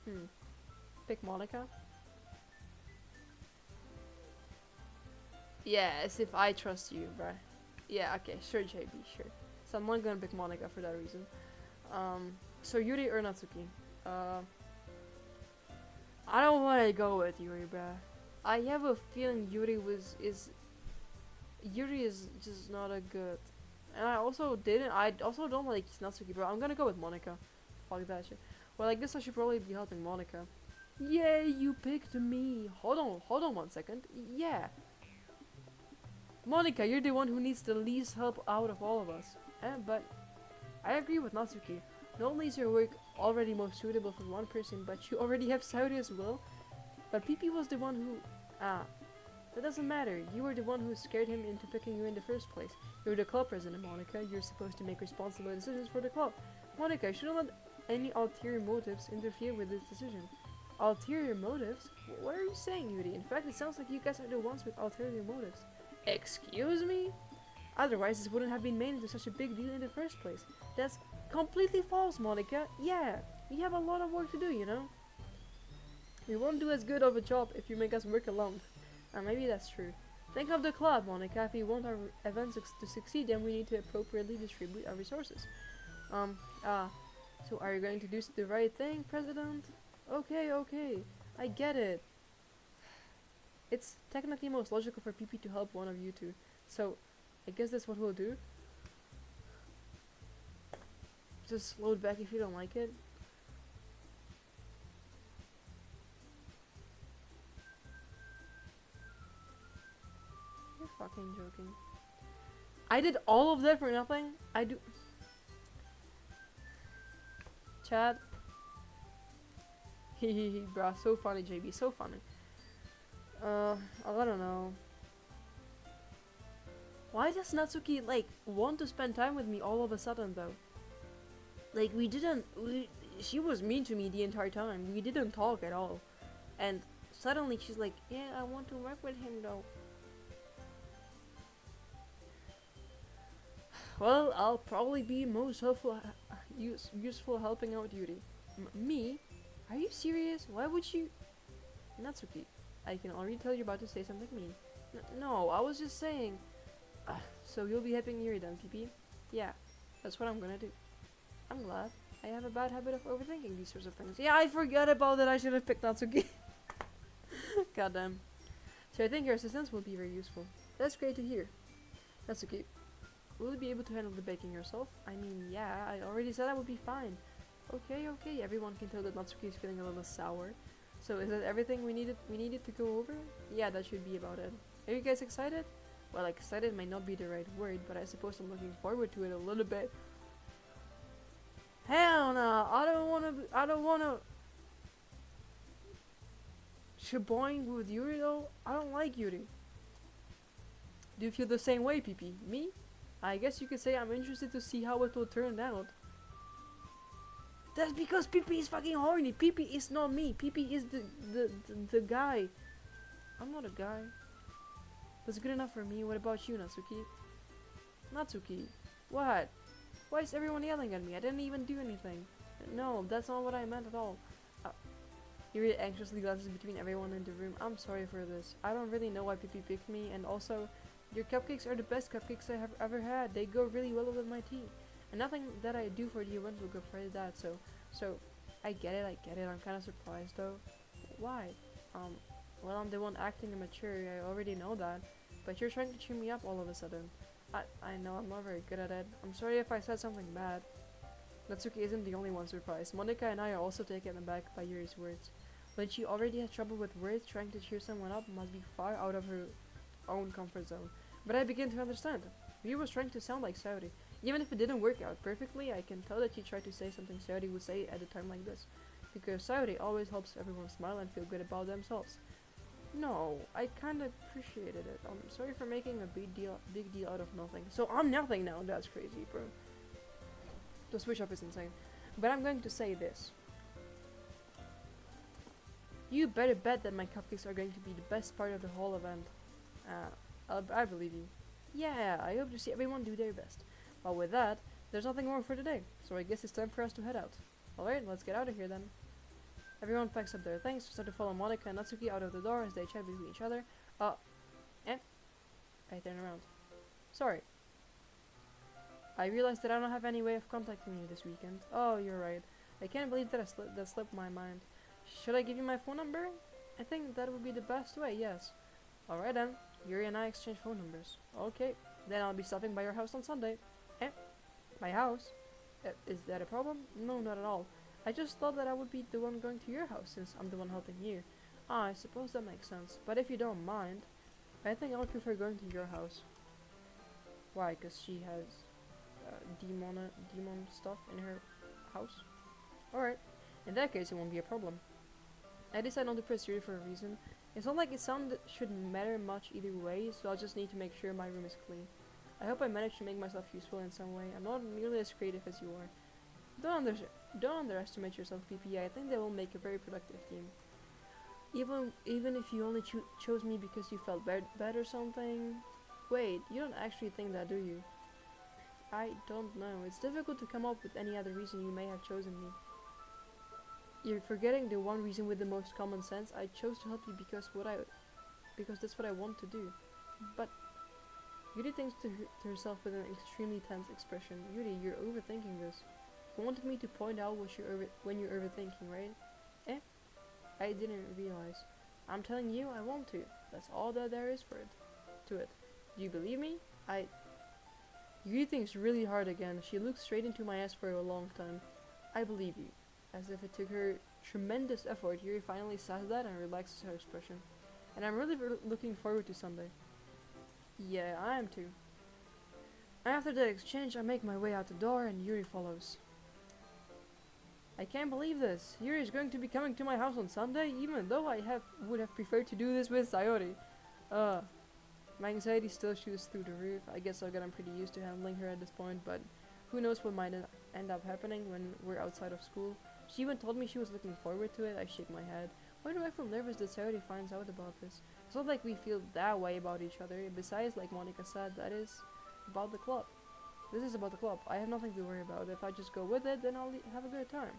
Speaker 1: Hmm. Pick Monica? Yeah, as if I trust you, bruh. Yeah, okay, sure, JB, sure. So I'm not gonna pick Monica for that reason. So Yuri or Natsuki? Uh, I don't wanna go with Yuri, bruh. I have a feeling Yuri is just not a good. And I also don't like Natsuki, bro. I'm gonna go with Monica. Fuck that shit. Well, I guess I should probably be helping Monica. Yay, you picked me. Hold on 1 second. Yeah. Monica, you're the one who needs the least help out of all of us. But I agree with Natsuki. Not only is your work already most suitable for one person, but you already have Saudi as well. But PP was the one who... that doesn't matter. You were the one who scared him into picking you in the first place. You're the club president, Monica. You're supposed to make responsible decisions for the club. Monica, you shouldn't let any ulterior motives interfere with this decision. Ulterior motives? What are you saying, Yuri? In fact, it sounds like you guys are the ones with ulterior motives. Excuse me? Otherwise, this wouldn't have been made into such a big deal in the first place. That's completely false, Monica. Yeah, we have a lot of work to do, you know? We won't do as good of a job if you make us work alone. Maybe that's true. Think of the club, Monica. If we want our events to succeed, then we need to appropriately distribute our resources. So are you going to do the right thing, President? Okay, I get it. It's technically most logical for PP to help one of you two. So, I guess that's what we'll do. Just load back if you don't like it. You're fucking joking. I did all of that for nothing? I do... Chat. Hehehe, bruh. So funny, JB. So funny. I don't know. Why does Natsuki, like, want to spend time with me all of a sudden, though? Like, she was mean to me the entire time. We didn't talk at all. And suddenly she's like, yeah, I want to work with him, though. Well, I'll probably be most helpful, useful helping out Yuri. Me? Are you serious? Why would you... Natsuki, I can already tell you're about to say something mean. No, I was just saying... so you'll be helping Yuri then, PP? Yeah, that's what I'm gonna do. I'm glad. I have a bad habit of overthinking these sorts of things. Yeah, I forgot about that. I should have picked Natsuki. Goddamn. So I think your assistance will be very useful. That's great to hear. Natsuki, will you be able to handle the baking yourself? I mean, yeah, I already said I would be fine. Okay, everyone can tell that Natsuki is feeling a little sour. So is that everything we needed to go over? Yeah, that should be about it. Are you guys excited? Well, excited might not be the right word, but I suppose I'm looking forward to it a little bit. Hell no, I don't wanna shaboing with Yuri though. I don't like Yuri. Do you feel the same way, PP? Me? I guess you could say I'm interested to see how it will turn out. That's because PP is fucking horny. PP is not me. PP is the guy. I'm not a guy. That's good enough for me. What about you, Natsuki? Natsuki, what? Why is everyone yelling at me? I didn't even do anything. No, that's not what I meant at all. Yuri anxiously glances between everyone in the room. I'm sorry for this. I don't really know why PP picked me, and also, your cupcakes are the best cupcakes I have ever had. They go really well with my tea. And nothing that I do for the event will go for that, so I get it. I'm kind of surprised though. Why? Well, I'm the one acting immature. I already know that. But you're trying to cheer me up all of a sudden. I know I'm not very good at it. I'm sorry if I said something bad. Natsuki isn't the only one surprised. Monica and I are also taken aback by Yuri's words. When she already has trouble with words, trying to cheer someone up must be far out of her own comfort zone. But I begin to understand. Yuri was trying to sound like Saudi. Even if it didn't work out perfectly, I can tell that she tried to say something Saudi would say at a time like this. Because Saudi always helps everyone smile and feel good about themselves. No, I kinda appreciated it. I'm sorry for making a big deal out of nothing. So I'm nothing now. That's crazy, bro. The switch up is insane. But I'm going to say this. You better bet that my cupcakes are going to be the best part of the whole event. I believe you. Yeah, I hope to see everyone do their best. Well, with that, there's nothing more for today. So I guess it's time for us to head out. Alright, let's get out of here then. Everyone packs up their things, start to follow Monica and Natsuki out of the door as they chat between each other. And I turn around. Sorry. I realized that I don't have any way of contacting you this weekend. Oh, you're right. I can't believe that that slipped my mind. Should I give you my phone number? I think that would be the best way, yes. Alright then. Yuri and I exchange phone numbers. Okay. Then I'll be stopping by your house on Sunday. Eh? My house? Is that a problem? No, not at all. I just thought that I would be the one going to your house since I'm the one helping you. Ah, I suppose that makes sense. But if you don't mind, I think I would prefer going to your house. Why? Because she has demon stuff in her house? Alright. In that case, it won't be a problem. I decided not to press Yuri for a reason. It's not like it shouldn't matter much either way, so I'll just need to make sure my room is clean. I hope I manage to make myself useful in some way. I'm not nearly as creative as you are. Don't underestimate yourself, PP. I think they will make a very productive team. Even if you only chose me because you felt bad or something. Wait, you don't actually think that, do you? I don't know. It's difficult to come up with any other reason you may have chosen me. You're forgetting the one reason with the most common sense. I chose to help you because that's what I want to do. But Yuri thinks to herself with an extremely tense expression. Yuri, you're overthinking this. You wanted me to point out when you're overthinking, right? Eh? I didn't realize. I'm telling you, I want to. That's all that there is to it. Do you believe me? Yuri thinks really hard again. She looks straight into my eyes for a long time. I believe you. As if it took her tremendous effort, Yuri finally says that and relaxes her expression. And I'm really looking forward to Sunday. Yeah, I am too. After that exchange, I make my way out the door and Yuri follows. I can't believe this. Yuri is going to be coming to my house on Sunday, even though I would have preferred to do this with Sayori. My anxiety still shoots through the roof. I guess I've gotten pretty used to handling her at this point, but who knows what might end up happening when we're outside of school. She even told me she was looking forward to it. I shake my head. Why do I feel nervous that Sayori finds out about this? It's not like we feel that way about each other. Besides, like Monica said, that is about the club. This is about the club. I have nothing to worry about. If I just go with it, then I'll have a good time.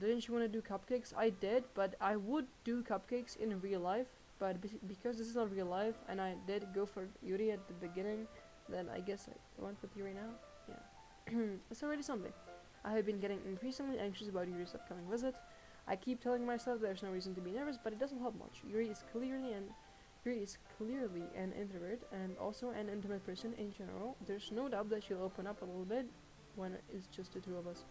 Speaker 1: Didn't you want to do cupcakes? I did, but I would do cupcakes in real life. But because this is not real life, and I did go for Yuri at the beginning, then I guess I went with Yuri now. Yeah. It's already Sunday. I have been getting increasingly anxious about Yuri's upcoming visit. I keep telling myself there's no reason to be nervous, but it doesn't help much. Yuri is clearly an introvert and also an intimate person in general. There's no doubt that she'll open up a little bit when it's just the two of us.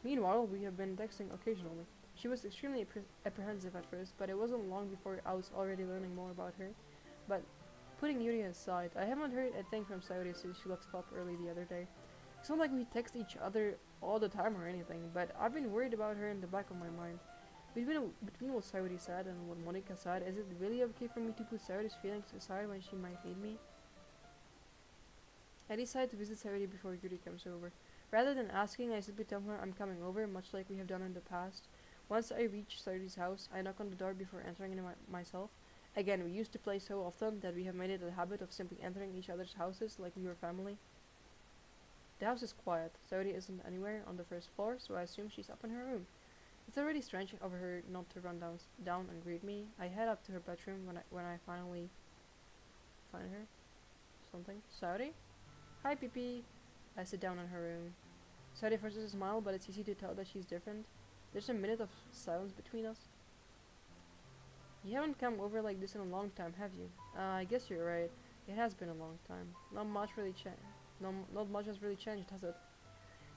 Speaker 1: Meanwhile, we have been texting occasionally. She was extremely apprehensive at first, but it wasn't long before I was already learning more about her. But putting Yuri aside, I haven't heard a thing from Sayori since she left the club early the other day. It's not like we text each other all the time or anything, but I've been worried about her in the back of my mind. Between what Sayori said and what Monica said, is it really okay for me to put Sayori's feelings aside when she might need me? I decide to visit Sayori before Yuri comes over. Rather than asking, I simply tell her I'm coming over, much like we have done in the past. Once I reach Sayori's house, I knock on the door before entering it myself. Again, we used to play so often that we have made it a habit of simply entering each other's houses like we were family. The house is quiet. Sayori isn't anywhere on the first floor, so I assume she's up in her room. It's already strange of her not to run down and greet me. I head up to her bedroom when I finally find her. Something. Sayori? Hi, Pippi. I sit down in her room. Sayori forces a smile, but it's easy to tell that she's different. There's a minute of silence between us. You haven't come over like this in a long time, have you? I guess you're right. It has been a long time. Not much has really changed, has it?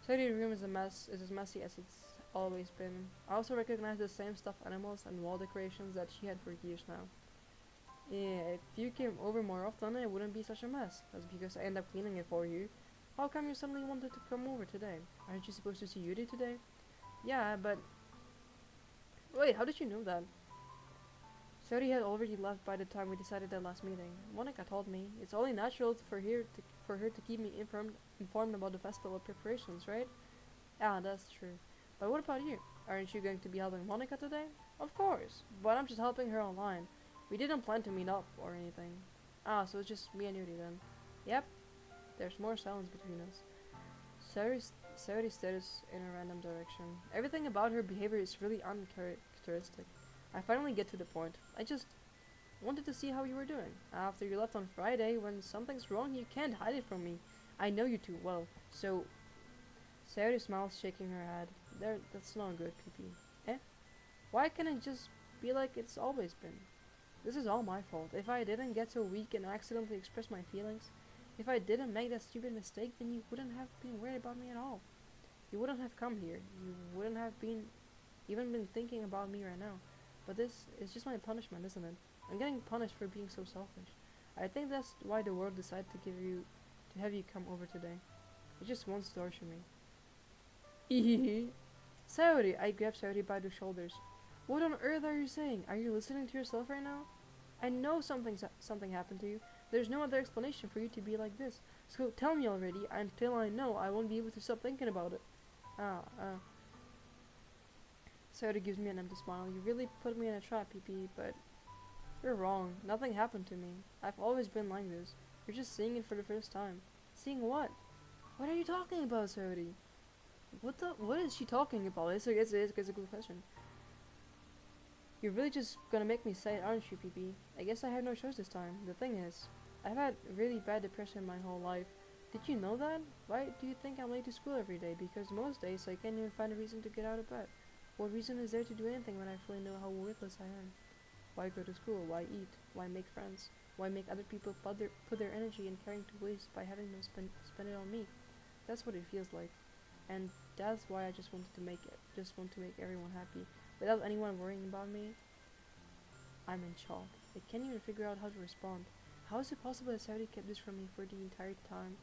Speaker 1: Sayori's room is as messy as it's always been. I also recognize the same stuffed animals and wall decorations that she had for years now. Yeah, if you came over more often, it wouldn't be such a mess. That's because I end up cleaning it for you. How come you suddenly wanted to come over today? Aren't you supposed to see Yuri today? Yeah, but... Wait, how did you know that? Sayori had already left by the time we decided that last meeting. Monica told me. It's only natural for her to keep me informed about the festival preparations, right? Yeah, that's true. But what about you? Aren't you going to be helping Monica today? Of course, but I'm just helping her online. We didn't plan to meet up or anything. Ah, so it's just me and Yuri then. Yep. There's more silence between us. Sayori Saori stares in a random direction. Everything about her behavior is really uncharacteristic. I finally get to the point. I just wanted to see how you were doing. After you left on Friday, when something's wrong, you can't hide it from me. I know you too well. So, Saori smiles, shaking her head. That's not good, PP. Eh? Why can't it just be like it's always been? This is all my fault. If I didn't get so weak and accidentally express my feelings, if I didn't make that stupid mistake, then you wouldn't have been worried about me at all. You wouldn't have come here. You wouldn't have even been thinking about me right now. But this is just my punishment, isn't it? I'm getting punished for being so selfish. I think that's why the world decided to have you come over today. It just wants to torture me. Hehehe. Saori, I grab Saori by the shoulders. What on earth are you saying? Are you listening to yourself right now? I know something happened to you. There's no other explanation for you to be like this. So tell me already. Until I know, I won't be able to stop thinking about it. Ah, Saori gives me an empty smile. You really put me in a trap, PP, but you're wrong. Nothing happened to me. I've always been like this. You're just seeing it for the first time. Seeing what? What are you talking about, Saori? What is she talking about? It's a good question. You're really just gonna make me say it, aren't you, PP? I guess I have no choice this time. The thing is, I've had really bad depression my whole life. Did you know that? Why do you think I'm late to school every day? Because most days I can't even find a reason to get out of bed. What reason is there to do anything when I fully know how worthless I am? Why go to school? Why eat? Why make friends? Why make other people put their energy and caring to waste by having them spend it on me? That's what it feels like. And that's why I just want to make everyone happy. Without anyone worrying about me, I'm in shock. I can't even figure out how to respond. How is it possible that Saudi kept this from me for the entire time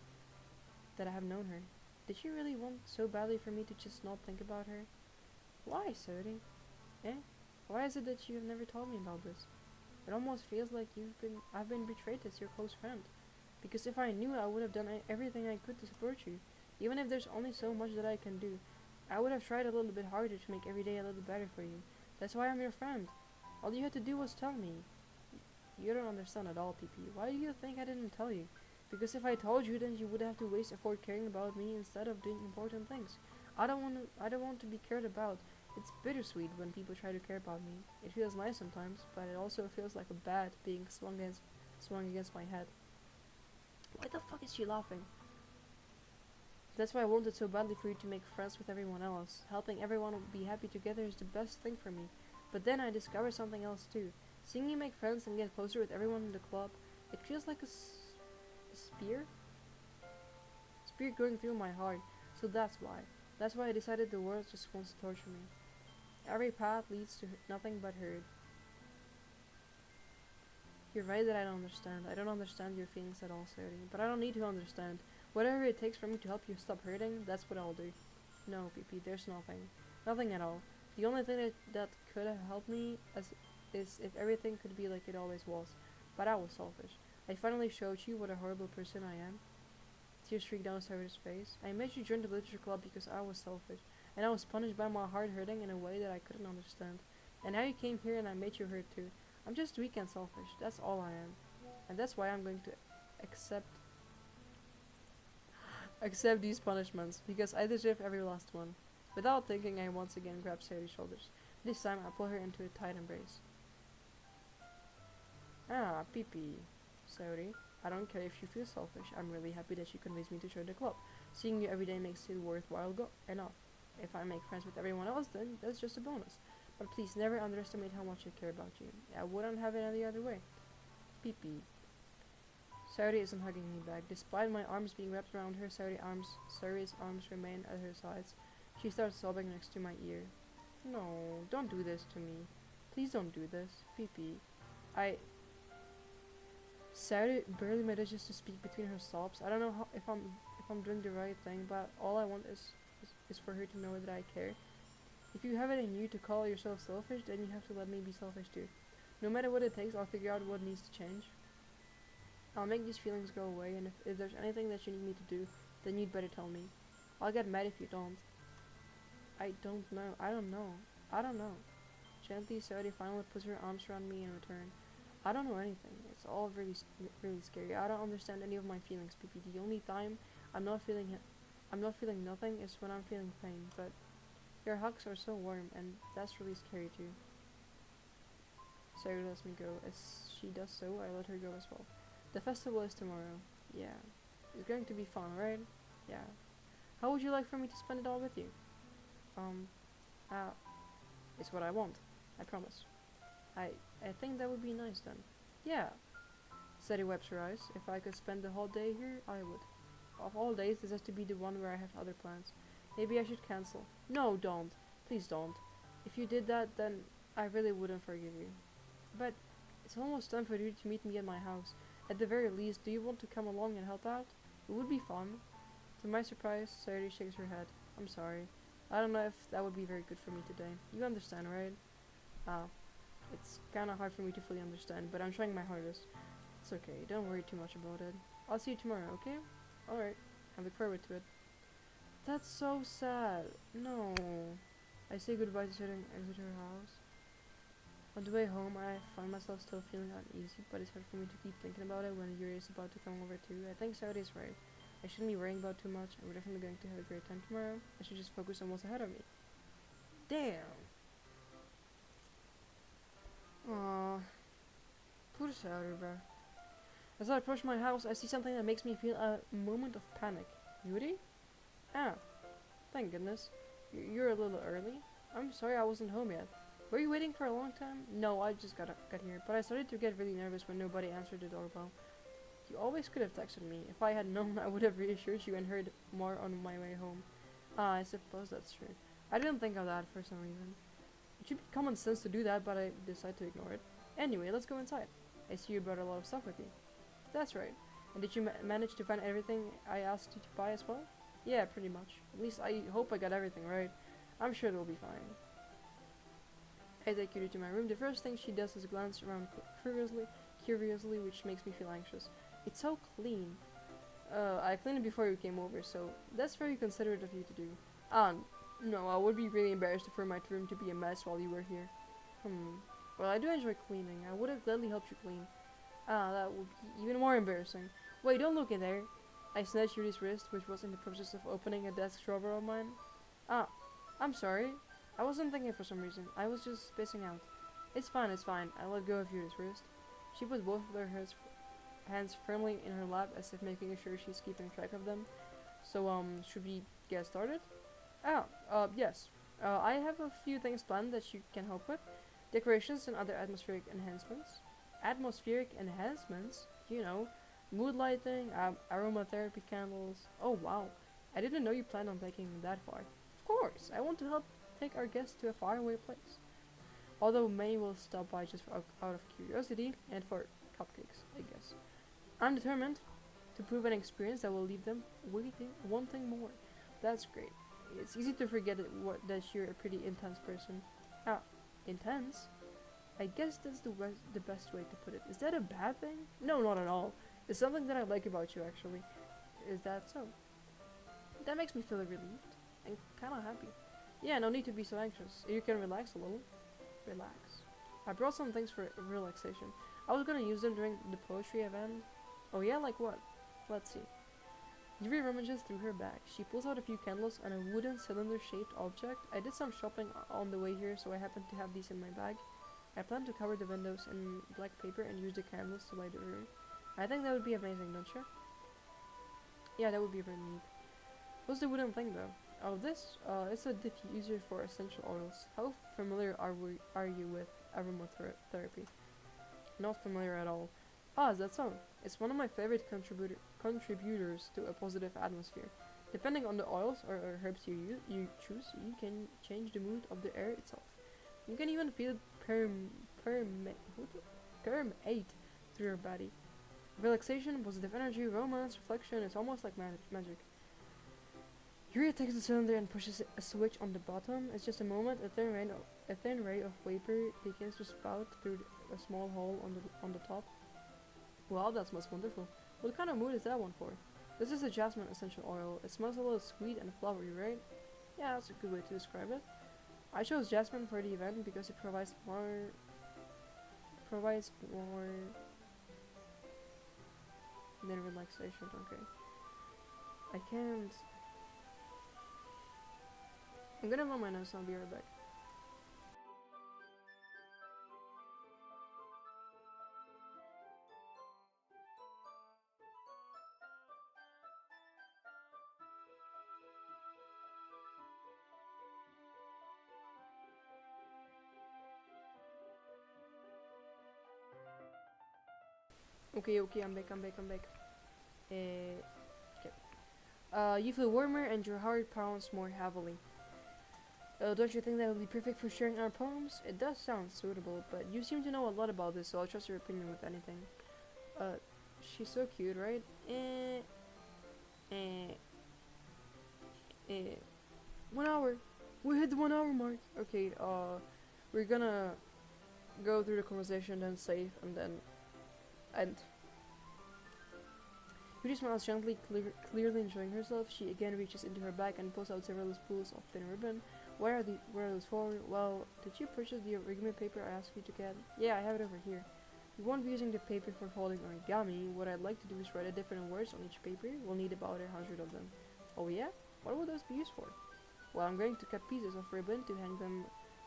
Speaker 1: that I have known her? Did she really want so badly for me to just not think about her? Why, Saudi? Eh? Why is it that you have never told me about this? It almost feels like I've been betrayed as your close friend. Because if I knew, I would have done everything I could to support you. Even if there's only so much that I can do, I would have tried a little bit harder to make every day a little better for you. That's why I'm your friend. All you had to do was tell me. You don't understand at all, PP. Why do you think I didn't tell you? Because if I told you, then you would have to waste effort caring about me instead of doing important things. I don't want to be cared about. It's bittersweet when people try to care about me. It feels nice sometimes, but it also feels like a bat being swung against my head. Why the fuck is she laughing? That's why I wanted so badly for you to make friends with everyone else. Helping everyone be happy together is the best thing for me. But then I discovered something else too. Seeing you make friends and get closer with everyone in the club, it feels like a spear? Spear going through my heart. So that's why. That's why I decided the world just wants to torture me. Every path leads to nothing but hurt. You're right that I don't understand. I don't understand your feelings at all, Saudi. But I don't need to understand. Whatever it takes for me to help you stop hurting, that's what I'll do. No, PP, there's nothing. Nothing at all. The only thing that could have helped me is if everything could be like it always was. But I was selfish. I finally showed you what a horrible person I am. Tears streaked down Sarah's face. I made you join the literature club because I was selfish. And I was punished by my heart hurting in a way that I couldn't understand. And now you came here and I made you hurt too. I'm just weak and selfish. That's all I am. And that's why I'm going to accept these punishments, because I deserve every last one. Without thinking, I once again grab Sadie's shoulders. This time I pull her into a tight embrace. Ah, Pee-Pee. Sorry. I don't care if you feel selfish. I'm really happy that you convinced me to join the club. Seeing you every day makes it worthwhile enough. If I make friends with everyone else, then that's just a bonus. But please never underestimate how much I care about you. I wouldn't have it any other way. Pee-Pee. Saudi isn't hugging me back. Despite my arms being wrapped around her, Sauri's arms remain at her sides. She starts sobbing next to my ear. No, don't do this to me. Please don't do this. Pee-Pee. Saudi barely manages to speak between her sobs. I don't know if I'm doing the right thing, but all I want is for her to know that I care. If you have it in you to call yourself selfish, then you have to let me be selfish too. No matter what it takes, I'll figure out what needs to change. I'll make these feelings go away, and if there's anything that you need me to do, then you'd better tell me. I'll get mad if you don't. I don't know. Gently, Saudi finally puts her arms around me in return. I don't know anything. It's all really scary. I don't understand any of my feelings, PP. The only time I'm not feeling I'm not feeling nothing is when I'm feeling pain, but your hugs are so warm, and that's really scary too. Sarah lets me go. As she does so, I let her go as well. The festival is tomorrow. Yeah. It's going to be fun, right? Yeah. How would you like for me to spend it all with you? Um, uh, it's what I want. I promise. I I think that would be nice then. Yeah. Sadie wipes her eyes. If I could spend the whole day here, I would. Of all days, this has to be the one where I have other plans. Maybe I should cancel. No, don't. Please don't. If you did that, then I really wouldn't forgive you. But it's almost time for you to meet me at my house. At the very least, do you want to come along and help out? It would be fun. To my surprise, Sadie shakes her head. I'm sorry. I don't know if that would be very good for me today. You understand, right? Ah, it's kinda hard for me to fully understand, but I'm trying my hardest. It's okay, don't worry too much about it. I'll see you tomorrow, okay? Alright, I look forward to it. That's so sad. No. I say goodbye to Sadie and exit her house. On the way home, I find myself still feeling uneasy, but it's hard for me to keep thinking about it when Yuri is about to come over too. I think Saudi is right. I shouldn't be worrying about too much, and we're definitely going to have a great time tomorrow. I should just focus on what's ahead of me. Damn. Aww. Poor Saudi, bro. As I approach my house, I see something that makes me feel a moment of panic. Yuri? Ah, thank goodness. You're a little early. I'm sorry I wasn't home yet. Were you waiting for a long time? No, I just got here, but I started to get really nervous when nobody answered the doorbell. You always could have texted me. If I had known, I would have reassured you and heard more on my way home. Ah, I suppose that's true. I didn't think of that for some reason. It should be common sense to do that, but I decided to ignore it. Anyway, let's go inside. I see you brought a lot of stuff with you. That's right. And did you manage to find everything I asked you to buy as well? Yeah, pretty much. At least I hope I got everything right. I'm sure it'll be fine. I take Yuri to my room. The first thing she does is glance around curiously, which makes me feel anxious. It's so clean. I cleaned it before you came over, so that's very considerate of you to do. No, I would be really embarrassed for my room to be a mess while you were here. Well, I do enjoy cleaning. I would have gladly helped you clean. That would be even more embarrassing. Wait, don't look in there. I snatched Yuri's wrist, which was in the process of opening a desk drawer of mine. Ah, I'm sorry. I wasn't thinking for some reason. I was just spacing out. It's fine, it's fine. I let go of Yuri's wrist. She put both of her hands firmly in her lap as if making sure she's keeping track of them. So, should we get started? Yes. I have a few things planned that you can help with. Decorations and other atmospheric enhancements. Atmospheric enhancements? You know, mood lighting, aromatherapy candles. Oh wow. I didn't know you planned on taking it that far. Of course, I want to help take our guests to a faraway place. Although many will stop by just out of curiosity and for cupcakes, I guess. I'm determined to prove an experience that will leave them wanting more. That's great. It's easy to forget that you're a pretty intense person. Ah, intense? I guess that's the best way to put it. Is that a bad thing? No, not at all. It's something that I like about you, actually. Is that so? That makes me feel relieved and kind of happy. Yeah, no need to be so anxious. You can relax a little. Relax. I brought some things for relaxation. I was gonna use them during the poetry event. Oh yeah, like what? Let's see. Yuri rummages through her bag. She pulls out a few candles and a wooden cylinder-shaped object. I did some shopping on the way here, so I happen to have these in my bag. I plan to cover the windows in black paper and use the candles to light the room. I think that would be amazing, don't you? Yeah, that would be really neat. What's the wooden thing though? Oh, this? It's a diffuser for essential oils. How familiar are you with aromatherapy? Not familiar at all. Ah, is that so? It's one of my favorite contributors to a positive atmosphere. Depending on the oils or herbs you choose, you can change the mood of the air itself. You can even feel it permeate through your body. Relaxation, positive energy, romance, reflection, it's almost like magic. Yuri takes the cylinder and pushes a switch on the bottom. It's just a moment, a thin ray of vapor begins to spout through a small hole on the top. Wow, that smells wonderful. What kind of mood is that one for? This is a jasmine essential oil. It smells a little sweet and flowery, right? Yeah, that's a good way to describe it. I chose jasmine for the event because it provides more than relaxation. Okay. I can't I'm gonna run my nose, I'll be right back. Okay, I'm back. Uh, okay. You feel warmer and your heart pounds more heavily. Don't you think that would be perfect for sharing our poems? It does sound suitable, but you seem to know a lot about this, so I'll trust your opinion with anything. Uh, she's so cute, right? Eh, eh. 1 hour. We hit the 1 hour mark. Okay, we're gonna go through the conversation, then save, and then end. Yuri smiles gently, clearly enjoying herself. She again reaches into her bag and pulls out several spools of thin ribbon. What are those for? Well, did you purchase the origami paper I asked you to get? Yeah, I have it over here. We won't be using the paper for folding origami. What I'd like to do is write a different words on each paper. We'll need about 100 of them. Oh yeah? What would those be used for? Well, I'm going to cut pieces of ribbon to hang them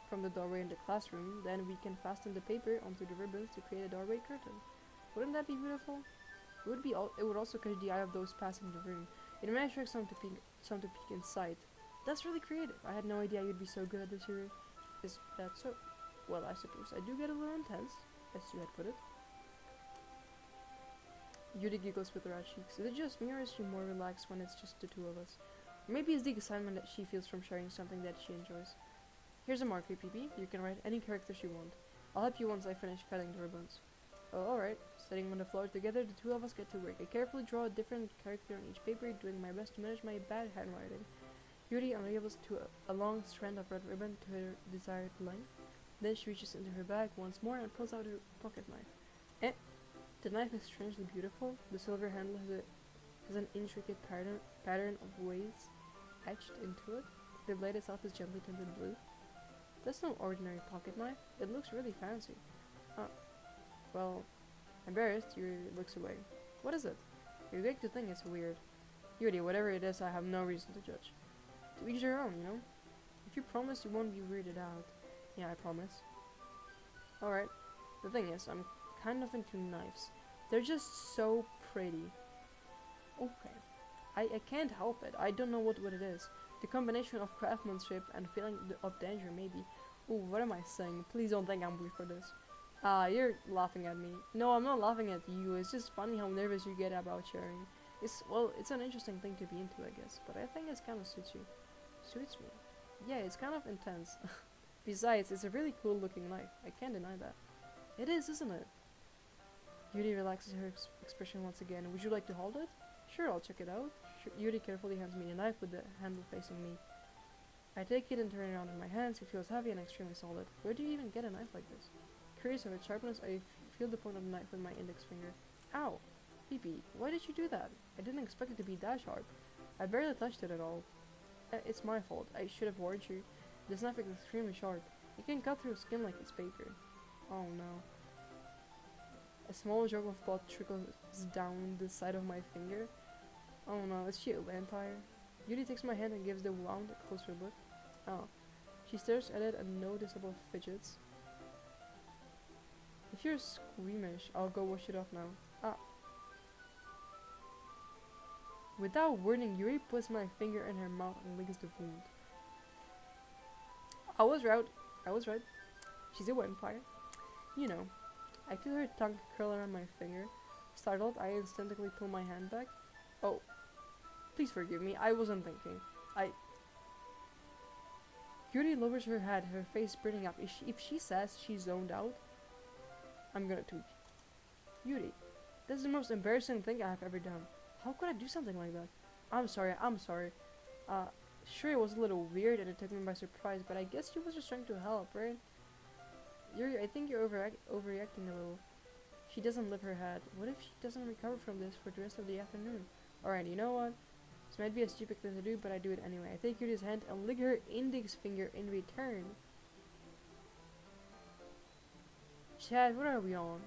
Speaker 1: from the doorway in the classroom. Then we can fasten the paper onto the ribbons to create a doorway curtain. Wouldn't that be beautiful? It would also catch the eye of those passing the room. It might attract some to peek inside. That's really creative. I had no idea you'd be so good at this, Yuri. Is that so? Well, I suppose I do get a little intense, as you had put it. Yuri giggles with her red cheeks. Is it just me, or is she more relaxed when it's just the two of us? Or maybe it's the excitement that she feels from sharing something that she enjoys. Here's a marker, PP. You can write any characters you want. I'll help you once I finish cutting the ribbons. Oh, alright. Sitting on the floor together, the two of us get to work. I carefully draw a different character on each paper, doing my best to manage my bad handwriting. Yuri unravels to a long strand of red ribbon to her desired length. Then she reaches into her bag once more and pulls out her pocket knife. The knife is strangely beautiful. The silver handle has an intricate pattern of waves etched into it. The blade itself is gently tinted blue. That's no ordinary pocket knife. It looks really fancy. Well, embarrassed, Yuri looks away. What is it? You're going to think it's weird. Yuri, whatever it is, I have no reason to judge. To each their own, you know? If you promise you won't be weirded out. Yeah, I promise. Alright. The thing is, I'm kind of into knives. They're just so pretty. Okay. I can't help it. I don't know what it is. The combination of craftsmanship and feeling of danger, maybe. Ooh, what am I saying? Please don't think I'm weird for this. You're laughing at me. No, I'm not laughing at you. It's just funny how nervous you get about sharing. It's an interesting thing to be into, I guess. But I think it kind of suits you. Suits me. Yeah, it's kind of intense. Besides, it's a really cool looking knife. I can't deny that. It is, isn't it? Yuri relaxes her expression once again. Would you like to hold it? Sure, I'll check it out. Yuri carefully hands me the knife with the handle facing me. I take it and turn it around in my hands. It feels heavy and extremely solid. Where do you even get a knife like this? Curious of its sharpness, I feel the point of the knife with my index finger. Ow! Pee-pee, why did you do that? I didn't expect it to be that sharp. I barely touched it at all. It's my fault. I should have warned you. This knife is extremely sharp. It can cut through skin like it's paper. Oh no. A small drop of blood trickles down the side of my finger. Oh no, is she a vampire? Yuri takes my hand and gives the wound a closer look. Oh. She stares at it and noticeable fidgets. If you're squeamish, I'll go wash it off now. Ah. Without warning, Yuri puts my finger in her mouth and licks the wound. I was right. She's a vampire. You know. I feel her tongue curl around my finger. Startled, I instinctively pull my hand back. Oh. Please forgive me, I wasn't thinking. Yuri lowers her head, her face burning up. If she says she's zoned out, I'm gonna tweak. Yuri, that's the most embarrassing thing I have ever done. How could I do something like that? I'm sorry. Sure, it was a little weird and it took me by surprise, but I guess she was just trying to help, right? Yuri, I think you're overreacting a little. She doesn't lift her head. What if she doesn't recover from this for the rest of the afternoon? Alright, you know what? This might be a stupid thing to do, but I do it anyway. I take Yuri's hand and lick her index finger in return. Chad, what are we on?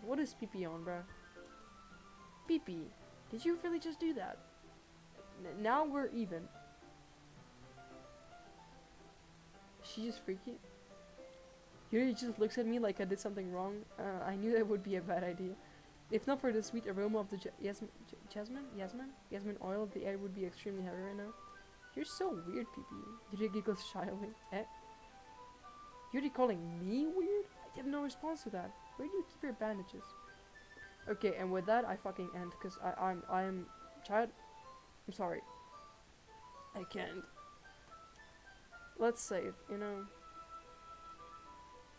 Speaker 1: What is pee-pee on, bruh? Pee-pee, did you really just do that? Now we're even. she just freaky? Yuri just looks at me like I did something wrong. I knew that would be a bad idea. If not for the sweet aroma of the jasmine oil, the air would be extremely heavy right now. You're so weird, PP. Yuri giggles shyly. Eh? Yuri calling me weird? I have no response to that. Where do you keep your bandages? Okay, and with that, I fucking end, because I'm child. I'm sorry. I can't. Let's save, you know.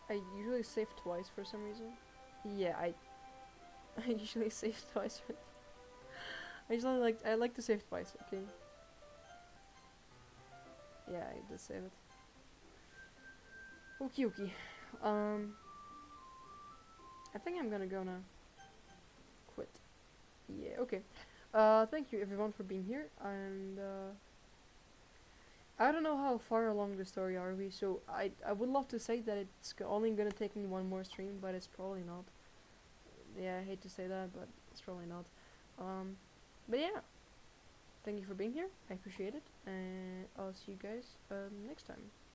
Speaker 1: I usually save twice for some reason. Yeah, I usually save twice. I like to save twice. Okay. Yeah, I did save it. Okie dokie. I think I'm gonna go now. Quit. Yeah. Okay. Thank you everyone for being here, and I don't know how far along the story are we. So I would love to say that it's only gonna take me one more stream, but it's probably not. Yeah, I hate to say that, but it's probably not. But yeah, thank you for being here. I appreciate it, and I'll see you guys next time.